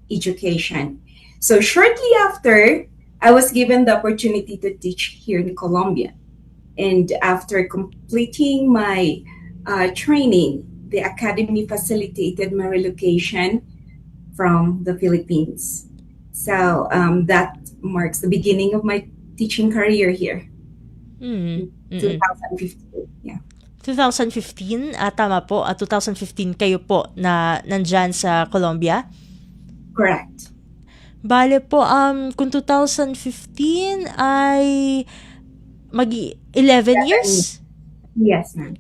education. So shortly after, I was given the opportunity to teach here in Colombia. And after completing my training, the academy facilitated my relocation from the Philippines. So that marks the beginning of my teaching career here. 2015, yeah. 2015, tama po, 2015 kayo po na nandyan sa Colombia? Correct. Bale po, kung 2015 ay mag-11 years? Yes, ma'am.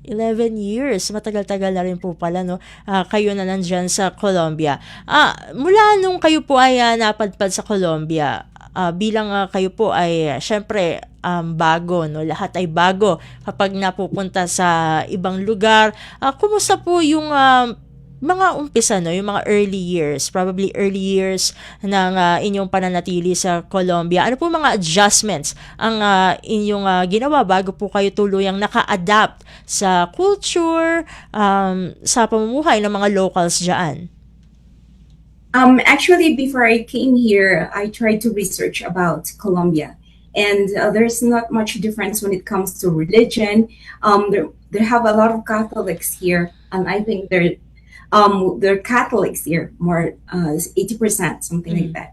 11 years. Matagal-tagal na rin po pala, no? Kayo na nandyan sa Colombia. Mula nung kayo po ay napadpad sa Colombia, bilang kayo po ay, syempre, bago, no? Lahat ay bago kapag napupunta sa ibang lugar. Kumusta po yung mga umpisa, no? Yung mga early years, probably early years ng inyong pananatili sa Colombia. Ano po mga adjustments ang inyong ginawa bago po kayo tuluyang naka-adapt sa culture, sa pamumuhay ng mga locals dyan? Actually, before I came here, I tried to research about Colombia. And there's not much difference when it comes to religion. They have a lot of Catholics here, and I think they're Catholics here, more 80%, something like that.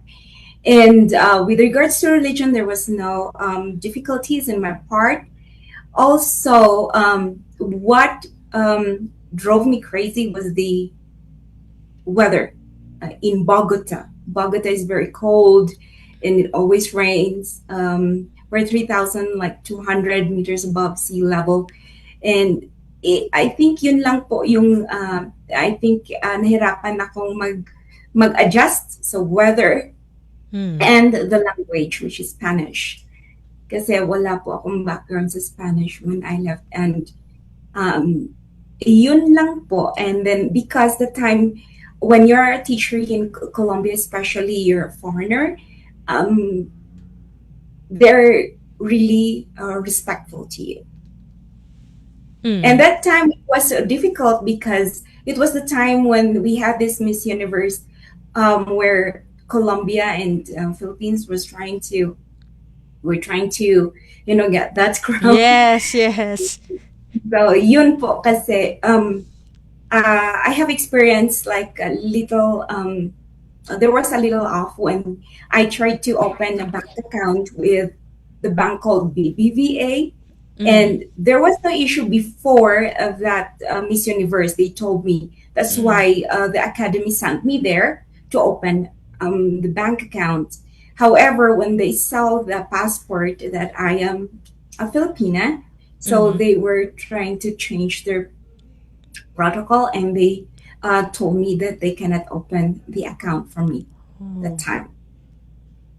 And with regards to religion, there was no difficulties in my part. Also, what drove me crazy was the weather in Bogota. Bogota is very cold, and it always rains. We're 3,000, like 200 meters above sea level. And I think yun lang po yung, I think nahirapan akong mag-adjust sa weather and the language, which is Spanish. Kasi wala po akong background sa Spanish when I left. And yun lang po. And then because the time, when you're a teacher in Colombia, especially you're a foreigner, they're really respectful to you. And that time it was difficult because it was the time when we had this Miss Universe where Colombia and Philippines we're trying to get that crown. Yes, yes. So yun po kasi I have experienced like a little there was a little off when I tried to open a bank account with the bank called BBVA. And there was no issue before of that Miss Universe. They told me that's why the academy sent me there to open the bank account. However, when they saw the passport that I am a Filipina, so they were trying to change their protocol, and they told me that they cannot open the account for me that time.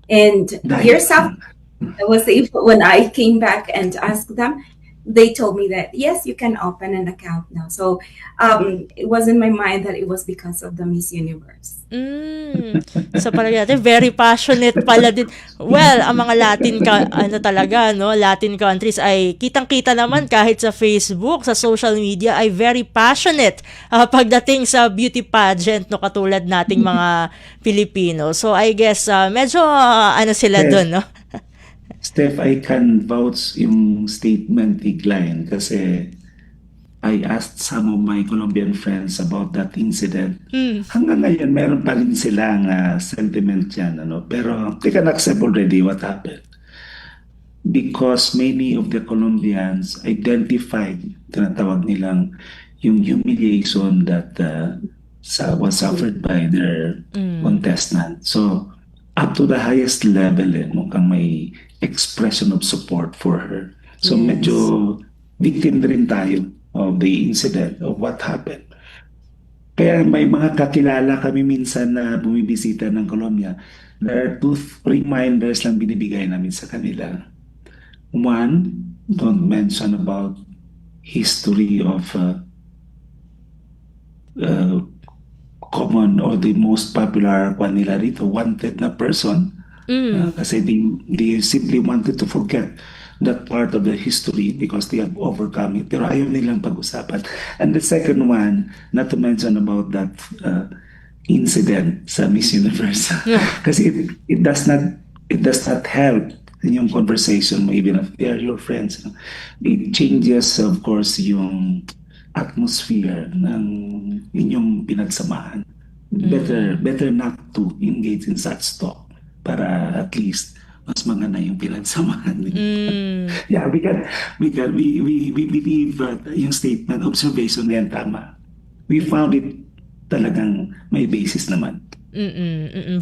And years after, I was able, when I came back and asked them, they told me that yes, you can open an account now. So it was in my mind that it was because of the Miss Universe. So parang natin, very passionate pala din. Well, ang mga Latin countries ay kitang-kita naman kahit sa Facebook, sa social media ay very passionate pagdating sa beauty pageant, no, katulad nating mga Pilipino. So I guess medyo sila doon, no? Steph, I can vouch yung statement ni Glenn kasi I asked some of my Colombian friends about that incident. Hanggang ngayon, meron pa rin silang sentiment yan. Pero they can accept already what happened. Because many of the Colombians identified, tinatawag nilang yung humiliation that was suffered by their contestant. So, up to the highest level, mukhang may expression of support for her. So, medyo victim rin tayo of the incident, of what happened. Kaya may mga kakilala kami minsan na bumibisita ng Colombia. There are 2 reminders lang binibigay namin sa kanila. One, don't mention about history of common or the most popular nila rito, wanted na person. Kasi they simply wanted to forget that part of the history because they have overcome it. Pero ayaw nilang pag-usapan. And the second one, not to mention about that incident sa Miss Universe. Kasi it does not help in yung conversation mo, even if they are your friends. It changes, of course, yung atmosphere ng inyong pinagsamahan. Better not to engage in such talk para at least mas maganda yung pinagsamahan. Yeah, we believe that yung statement, observation yan tama. We found it talagang may basis naman.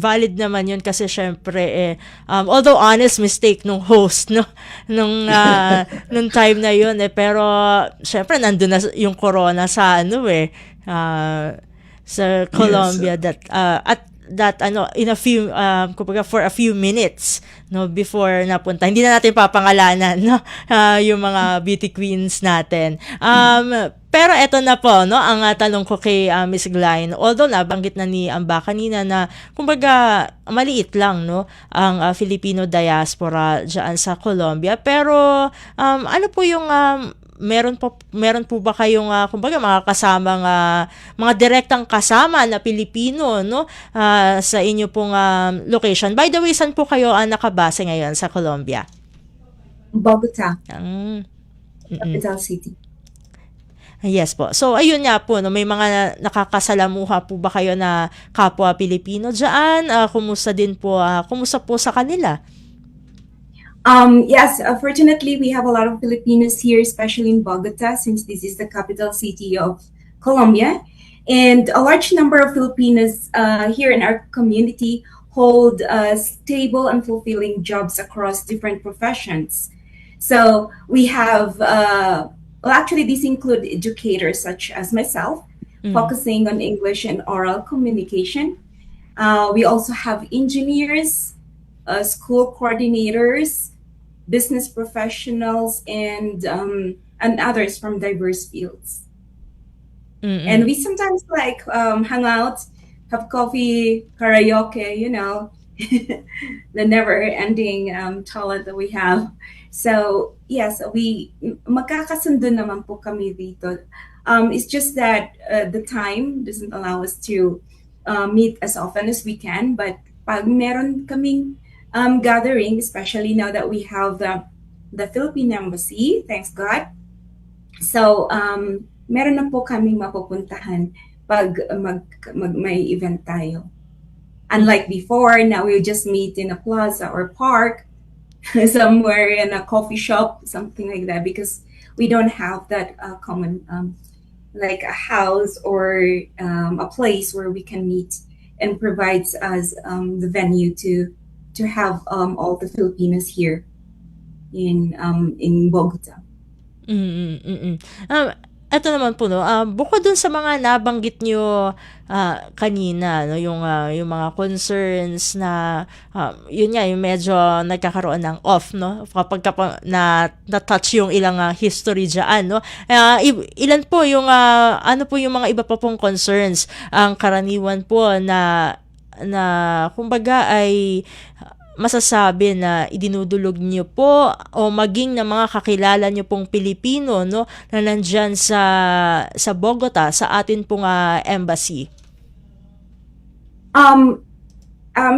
Valid naman yun kasi syempre although honest mistake nung host, no, nung time na yun pero syempre nandun na yung corona sa sa Colombia. Yes. That in a few kumbaga for a few minutes, no, before napunta, hindi na natin papangalanan, no, yung mga beauty queens natin. Pero eto na po, no, ang tanong ko kay Miss Glyne, although nabanggit na ni Amba kanina na kumbaga maliit lang, no, ang Filipino diaspora diyan sa Colombia, pero ano po yung meron po ba kayong kumbaga mga kasamang mga direktang kasama na Pilipino, no, sa inyo pong location? By the way, saan po kayo nakabase ngayon sa Colombia? Bogota. Capital City. Yes po. So ayun nga po, no, may mga nakakasalamuha po ba kayo na kapwa Pilipino diyan? Kumusta po sa kanila? Yes, fortunately, we have a lot of Filipinos here, especially in Bogota, since this is the capital city of Colombia. And a large number of Filipinos here in our community hold stable and fulfilling jobs across different professions. So we have, actually, these include educators such as myself, focusing on English and oral communication. We also have engineers, school coordinators, business professionals, and others from diverse fields. And we sometimes hang out, have coffee, karaoke, the never-ending talent that we have. So yes, magkakasundo naman po kami dito. It's just that the time doesn't allow us to meet as often as we can, but pag meron kaming gathering, especially now that we have the Philippine Embassy, thanks God. So, meron na po kaming mapupuntahan pag may event tayo. Unlike before, now we just meet in a plaza or park, somewhere in a coffee shop, something like that, because we don't have that common, like a house or a place where we can meet and provides us the venue to have all the Filipinos here in Bogota. Eto naman po, no, bukod dun sa mga nabanggit nyo kanina, no, yung mga concerns na, yun nga, yung medyo nagkakaroon ng off, no, kapag na-touch yung ilang history dyan, no. Ilan po yung, ano po yung mga iba pa pong concerns, ang karaniwan po na kumbaga ay masasabi na idinudulog niyo po o maging ng mga kakilala niyo pong Pilipino, no, na nandyan sa Bogota, sa atin pong embassy?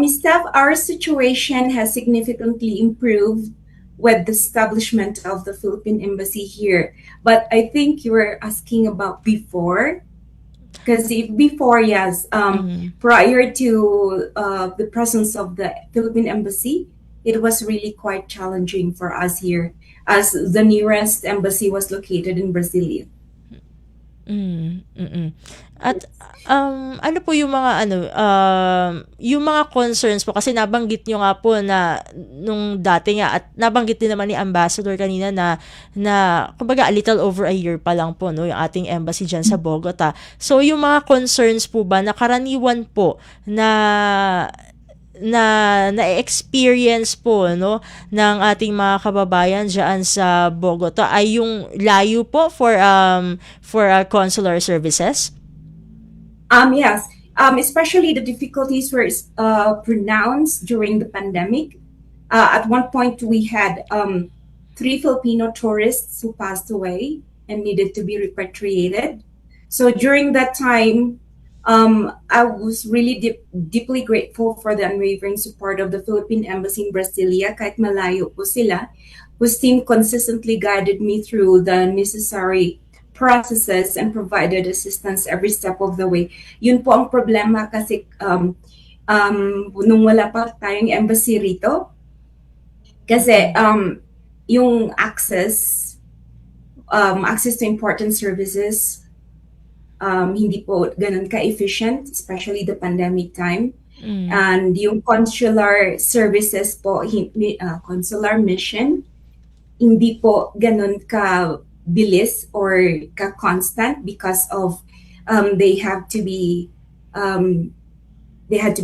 Steph, our situation has significantly improved with the establishment of the Philippine Embassy here. But I think you were asking about before. Because before, yes, prior to the presence of the Philippine Embassy, it was really quite challenging for us here, as the nearest embassy was located in Brasilia. At ano po yung mga yung mga concerns po, kasi nabanggit nyo nga po na nung dati nga, at nabanggit din naman ni Ambassador kanina na kumbaga a little over a year pa lang po, no, yung ating embassy dyan sa Bogota. So yung mga concerns po ba na karaniwan po na-experience po, no, ng ating mga kababayan diyan sa Bogota ay yung layo po for consular services? Yes, especially the difficulties were pronounced during the pandemic. At one point, we had 3 Filipino tourists who passed away and needed to be repatriated. So during that time, I was really deeply grateful for the unwavering support of the Philippine Embassy in Brasilia, kahit malayo po sila, whose team consistently guided me through the necessary processes and provided assistance every step of the way. Yun po ang problema kasi nung wala pa tayong embassy rito, kasi yung access to important services hindi po ganun ka-efficient, especially the pandemic time. And yung consular services po, consular mission, hindi po ganun ka-bilis or ka-constant because of they had to be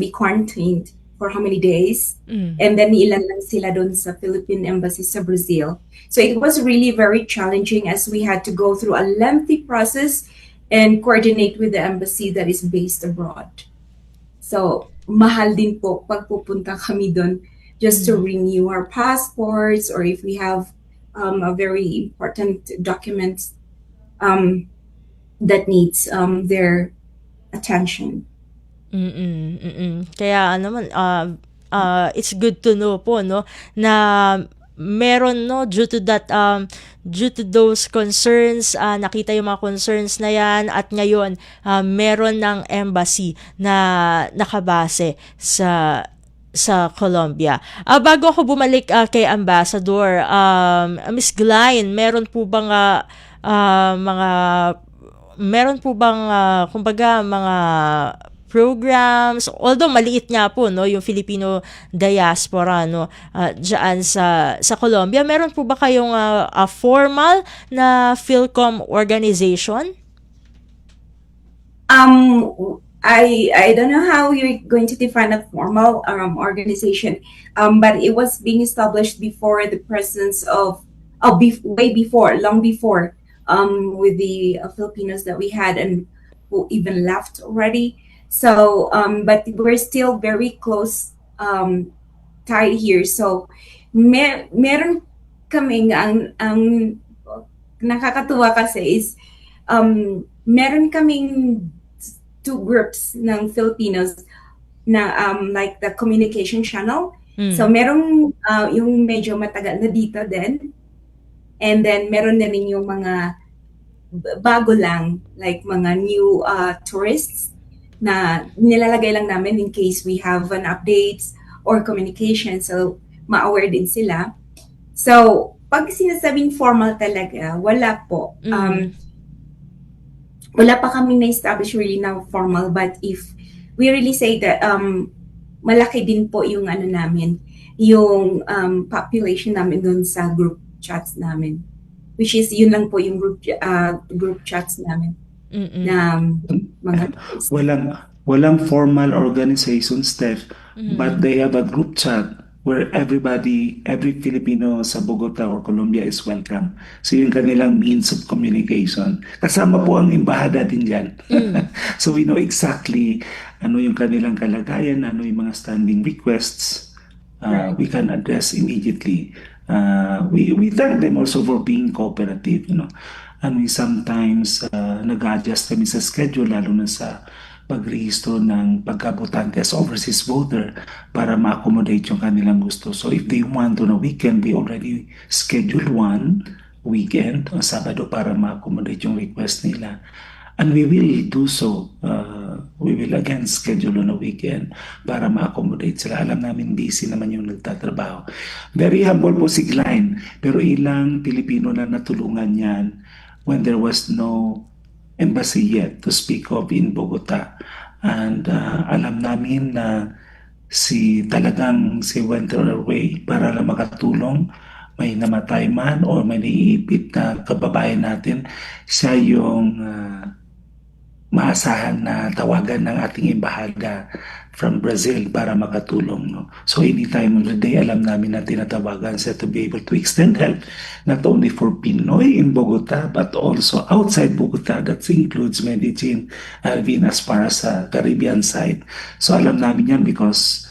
quarantined for how many days, and then ilan lang sila doon sa Philippine Embassy sa Brazil. So it was really very challenging as we had to go through a lengthy process and coordinate with the embassy that is based abroad. So, mahal din po pag pupunta kami doon just to renew our passports, or if we have a very important document that needs their attention. Kaya naman, it's good to know po, no, na meron, no, due to those concerns, nakita yung mga concerns na yan, at ngayon meron ng embassy na nakabase sa Colombia. Bago ako bumalik kay Ambassador, Miss Glyne, meron po bang kumbaga mga programs, although maliit nga po, no, yung Filipino diaspora, no, diyan sa Colombia, meron po ba kayong formal na Philcom organization? I don't know how you're going to define a formal organization, but it was being established before the presence of long before with the Filipinos that we had and who even left already. So, but we're still very close tied here. So, meron kaming ang nakakatuwa kasi is meron kaming 2 groups ng Filipinos na like the communication channel. Mm. So merong yung medyo matagal na dito din. And then meron na rin yung mga bago lang, like mga new tourists na nilalagay lang namin in case we have an updates or communication. So ma-aware din sila. So pag sinasabing formal talaga, wala po. Wala pa kami na-establish really na formal, but if we really say that malaki din po yung ano namin, yung population namin dun sa group chats namin, which is yun lang po yung group chats namin na mga walang formal organization, Steph, but they have a group chat where every Filipino sa Bogota or Colombia is welcome. So yung kanilang means of communication. Kasama po ang embahada din dyan. So we know exactly ano yung kanilang kalagayan, ano yung mga standing requests we can address immediately. We thank them also for being cooperative, and we sometimes nag-adjust kami sa schedule, lalo na sa pagrehistro ng pagkabotante as overseas voter para ma-accommodate yung kanilang gusto. So if they want on a weekend, we already schedule one weekend o Sabado para ma-accommodate yung request nila. And we will do so. We will again schedule on a weekend para ma-accommodate sila. Alam namin busy naman yung nagtatrabaho. Very humble po si Glenn, pero ilang Pilipino na natulungan yan when there was no embassy yet to speak of in Bogota. And alam namin na talagang si went on her way para lang makatulong. May namatay man o may naiipit na kababayan natin, siya yung maasahan na tawagan ng ating embahada from Brazil para makatulong. So anytime of the day, alam namin na tinatawagan siya to be able to extend help not only for Pinoy in Bogota but also outside Bogota. That includes Medellin, Alvin, as far as Caribbean side. So alam namin yan because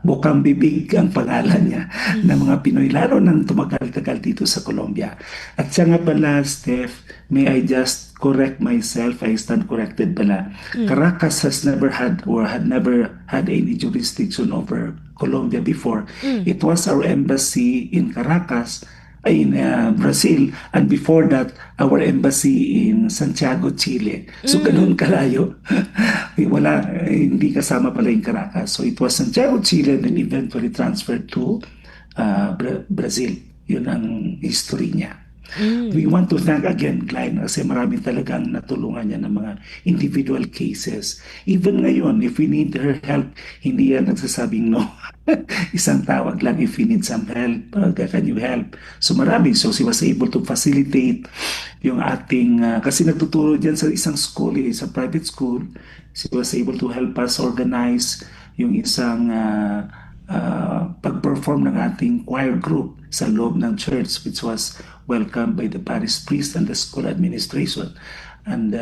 bukang bibig ang pangalan niya ng mga Pinoy, lalo nang tumagal-tagal dito sa Colombia. At siya nga pala, Steph, may I just correct myself? I stand corrected pala. Caracas has never had or had never had any jurisdiction over Colombia before. It was our embassy in Caracas, in Brazil, and before that, our embassy in Santiago, Chile. So ganun kalayo. Hindi kasama pala yung Caracas. So it was Santiago, Chile, then eventually transferred to Brazil. Yun ang history niya. We want to thank again Glenn kasi marami talagang natulungan niya ng mga individual cases. Even ngayon, if we need her help, hindi yan nagsasabing no. Isang tawag lang, if you need some help, can you help? So marami. So she was able to facilitate yung ating, kasi nagtuturo dyan sa isang school, sa private school. She was able to help us organize yung isang pag-perform ng ating choir group sa loob ng church, which was welcomed by the parish priest and the school administration. And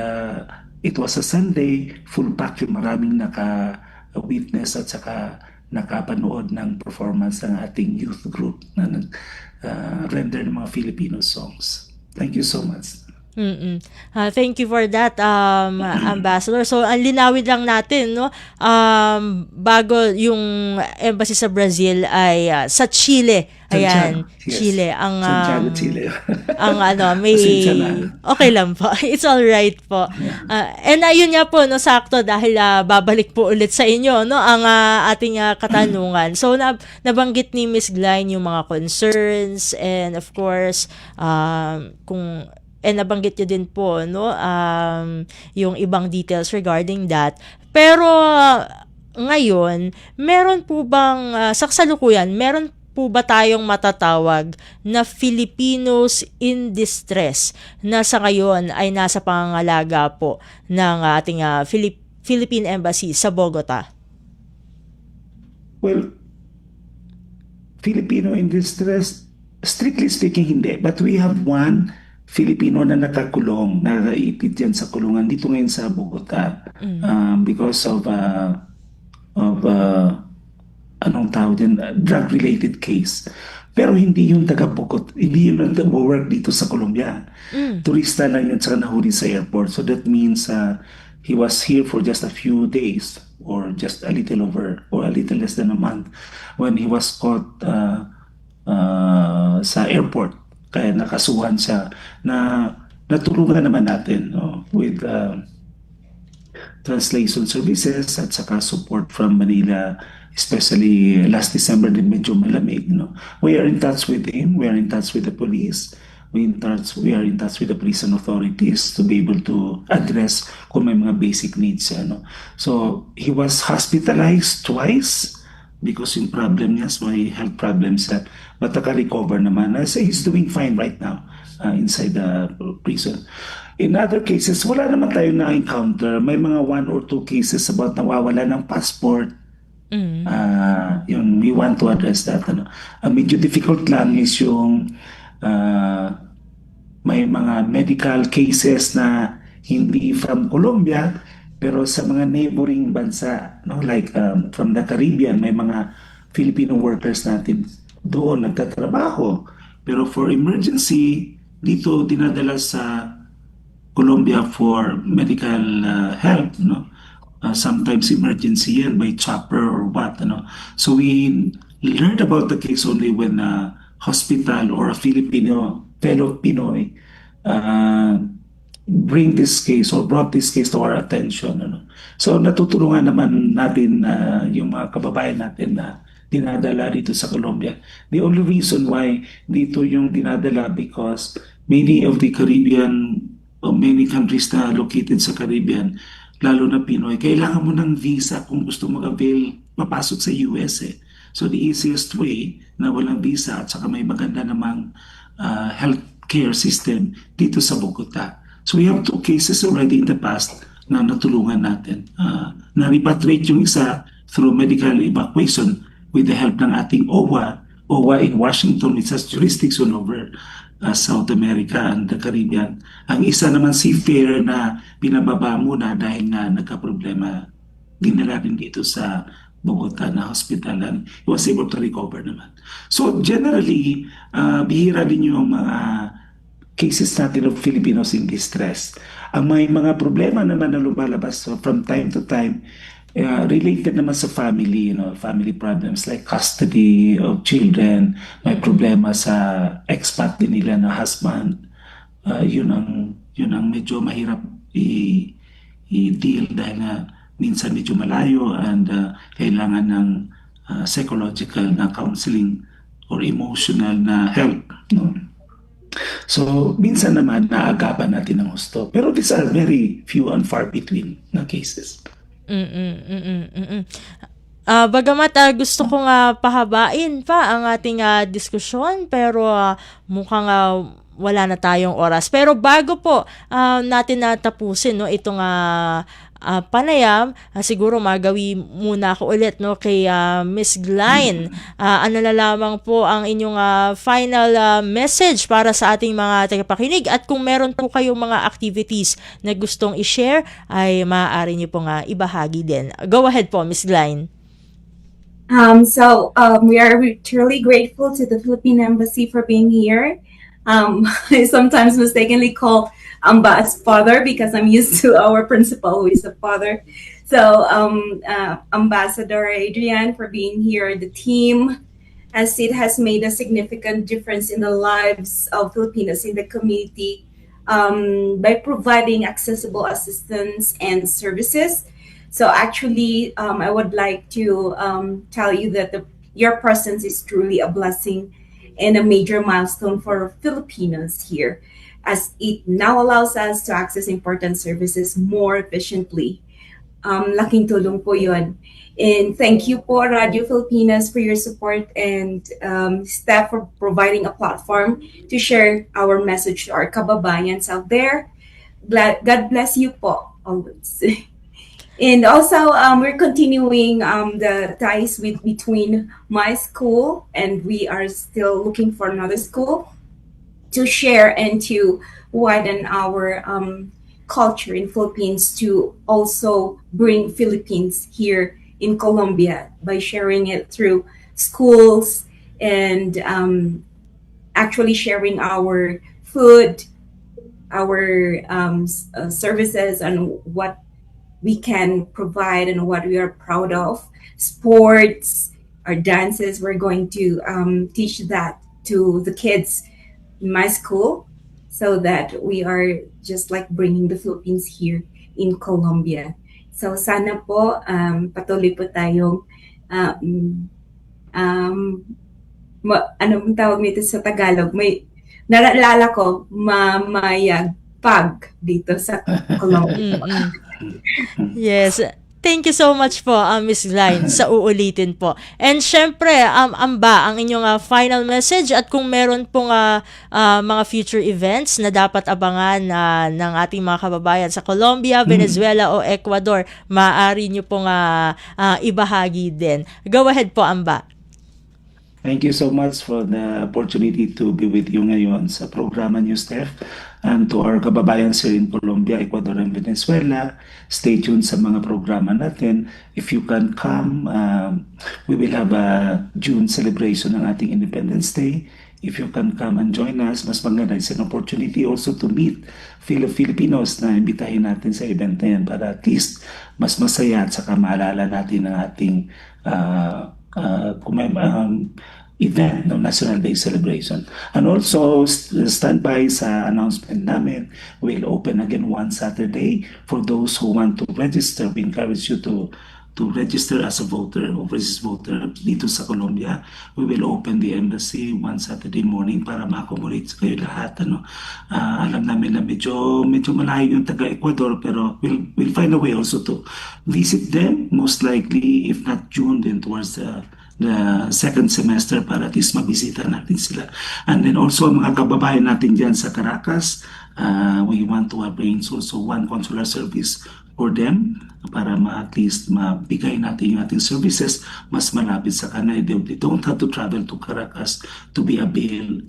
it was a Sunday, full packed, yung maraming naka-witness at saka nakapanood ng performance ng ating youth group na nag-render ng mga Filipino songs. Thank you so much. Thank you for that, Ambassador. So, ang linawin lang natin, no? Bago yung embassy sa Brazil ay sa Chile. Ayan, yes. Chile. Santiago, Chile. ang may... Okay lang po. It's all right po. And ayun nga po, no, sakto dahil babalik po ulit sa inyo, no, ang ating katanungan. So, nabanggit ni Miss Glenn yung mga concerns and of course, nabanggit nyo din po, no, yung ibang details regarding that. Pero ngayon, meron po bang, sa kasalukuyan, meron po ba tayong matatawag na Filipinos in distress na sa ngayon ay nasa pangangalaga po ng ating Philippine Embassy sa Bogota? Well, Filipino in distress, strictly speaking, hindi. But we have one Filipino na nakakulong, nakaipit yan sa kulungan dito ngayon sa Bogota because of anong tawag din, drug-related case. Pero hindi yung taga-Bogota, hindi yung nag-work dito sa Colombia. Turista lang yun sa nahuli sa airport. So that means he was here for just a few days or just a little over or a little less than a month when he was caught sa airport. Kaya nakasuhan siya na natulungan naman natin, no, with translation services at saka support from Manila, especially last December din medyo malamig. No? We are in touch with him, we are in touch with the police, we are in touch with the prison authorities to be able to address kung may mga basic needs siya. No? So he was hospitalized twice because yung problem niya, so may health problems siya. But naka-recover naman. I say he's doing fine right now inside the prison. In other cases, wala naman tayong na-encounter. May mga 1 or 2 cases about nawawala ng passport. Yun, we want to address that. Ano. Medyo difficult lang is yung may mga medical cases na hindi from Colombia, pero sa mga neighboring bansa, no? Like from the Caribbean, may mga Filipino workers natin doon nagtatrabaho. Pero for emergency, dito dinadala sa Colombia for medical help, no? Sometimes emergency yan by chopper or what, ano. So we learned about the case only when a hospital or a Filipino fellow Pinoy bring this case or brought this case to our attention, ano. So natutulungan naman natin yung mga kababayan natin na dinadala dito sa Colombia. The only reason why dito yung dinadala because many of the Caribbean o many countries na located sa Caribbean, lalo na Pinoy, kailangan mo ng visa kung gusto mag-avail papasok sa US eh. So the easiest way na walang visa at saka may maganda namang healthcare system dito sa Bogota. So we have 2 cases already in the past na natulungan natin. Na-repatriate yung isa through medical evacuation with the help ng ating OWA. OWA in Washington, which has jurisdiction over South America and the Caribbean. Ang isa naman seafarer na binababa muna dahil nga nagka-problema, dinala rin dito sa Bogota na hospital and he was able to recover naman. So generally, bihira din yung mga cases natin of Filipinos in distress. Ang may mga problema naman na lumalabas from time to time, related naman sa family, family problems like custody of children, may problema sa expat din nila na husband. Yun ang medyo mahirap i-deal dahil na minsan medyo malayo and kailangan ng psychological na counseling or emotional na help. No? So, minsan naman naagapan natin ng husto. Pero these are very few and far between na cases. Bagamat gusto kong pahabain pa ang ating diskusyon pero mukhang wala na tayong oras. Pero bago po natin natapusin itong panayam, siguro magawi muna ako ulit kay Miss Glyne. Ano na lamang po ang inyong final message para sa ating mga tagapakinig at kung meron po kayong mga activities na gustong i-share ay maaari niyo pong ibahagi din. Go ahead po, Miss Glyne. We are truly grateful to the Philippine Embassy for being here. I sometimes mistakenly call Amba as father because I'm used to our principal who is a father. So Ambassador Adrian for being here, the team, as it has made a significant difference in the lives of Filipinos in the community by providing accessible assistance and services. So actually, I would like to tell you that your presence is truly a blessing and a major milestone for Filipinos here, as it now allows us to access important services more efficiently. Laking tulong po yun. And thank you po, Radio Filipinas, for your support and staff for providing a platform to share our message to our kababayans out there. God bless you po, always. And also, we're continuing the ties between my school, and we are still looking for another school to share and to widen our culture in Philippines, to also bring Philippines here in Colombia by sharing it through schools and actually sharing our food, our services, and what we can provide and what we are proud of. Sports, our dances, we're going to teach that to the kids in my school so that we are just like bringing the Philippines here in Colombia. So sana po patuloy po tayong ano mong tawag nito sa Tagalog? May naalala ko mamayagpag dito sa Colombia. Yes. Thank you so much po, Miss Glyne, sa uulitin po. And syempre, Amba, ang inyong final message at kung meron pong mga future events na dapat abangan ng ating mga kababayan sa Colombia, Venezuela o Ecuador, maaari nyo pong ibahagi din. Go ahead po, Amba. Thank you so much for the opportunity to be with you ngayon sa programa niyo, Steph. And to our kababayan here in Colombia, Ecuador, and Venezuela, stay tuned sa mga programa natin. If you can come, we will have a June celebration ng ating Independence Day. If you can come and join us, mas maganda, it's an opportunity also to meet Filipinos na imbitahin natin sa event na yan para at least mas masaya at saka maalala natin ang ating event ng National Day celebration. And also stand by sa announcement namin. We'll open again one Saturday for those who want to register. We encourage you to register as a voter, overseas voter dito sa Colombia. We will open the embassy one Saturday morning para ma-accommodate kayo lahat. Alam namin na medyo malayo yung taga-Ecuador, pero we'll find a way also to visit them, most likely, if not June, then towards the second semester para at least mabisita natin sila. And then also mga kababayan natin dyan sa Caracas, we want to arrange also one consular service for them para at least mabigay natin yung ating services mas malapit sa kanila. They don't have to travel to Caracas to avail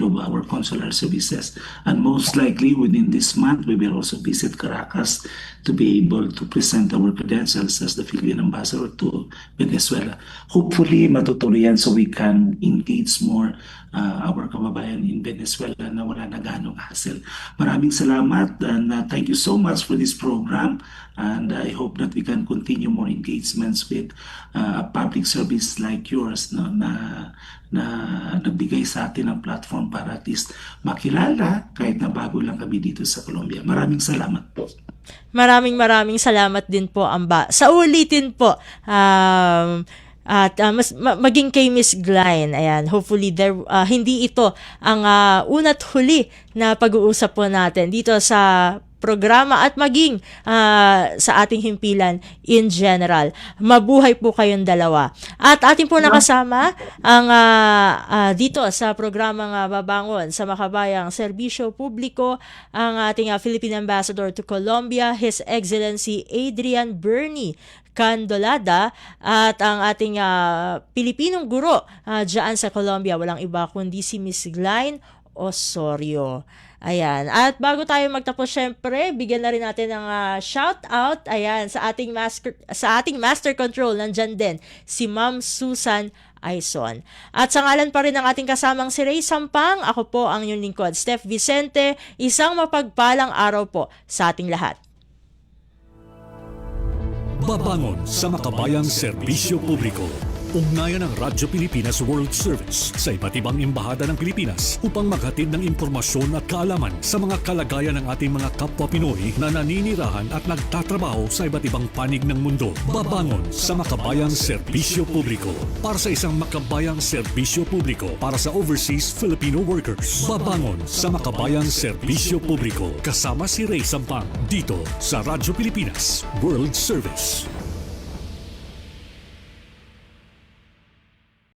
of our consular services. And most likely within this month, we will also visit Caracas to be able to present our credentials as the Philippine ambassador to Venezuela. Hopefully, matutuloy yan so we can engage more our kababayan in Venezuela na wala na ganong hassle. Maraming salamat and thank you so much for this program, and I hope that we can continue more engagements with a public service like yours na nagbigay sa atin ng platform para at least makilala kahit na bago lang kami dito sa Colombia. Maraming salamat po. Maraming salamat din po, Amba. Sa ulitin po, at maging kay Miss Glyne, ayan, hopefully hindi ito ang una't huli na pag-uusap po natin dito sa programa at maging sa ating himpilan in general. Mabuhay po kayong dalawa. At ating po nakasama ang dito sa programang Babangon sa Makabayang Serbisyo Publiko, ang ating Philippine Ambassador to Colombia, His Excellency Adrian Bernie Candolada, at ang ating Pilipinong guro dyan sa Colombia, walang iba kundi si Miss Glyne Osorio. Ayan. At bago tayo magtapos, syempre, bigyan na rin natin ng shout out, ayan, sa ating master control, nandyan din si Ma'am Susan Aison. At sa ngalan pa rin ng ating kasamang si Ray Sampang, ako po ang inyong lingkod, Steph Vicente. Isang mapagpalang araw po sa ating lahat. Babangon sa Makabayang Serbisyo Publiko. Ugnayan ng Radyo Pilipinas World Service sa iba't ibang embahada ng Pilipinas upang maghatid ng impormasyon at kaalaman sa mga kalagayan ng ating mga kapwa Pinoy na naninirahan at nagtatrabaho sa iba't ibang panig ng mundo. Babangon sa Makabayang Serbisyo Publiko para sa isang makabayang serbisyo publiko para sa overseas Filipino workers. Babangon sa Makabayang Serbisyo Publiko kasama si Ray Sampang dito sa Radyo Pilipinas World Service.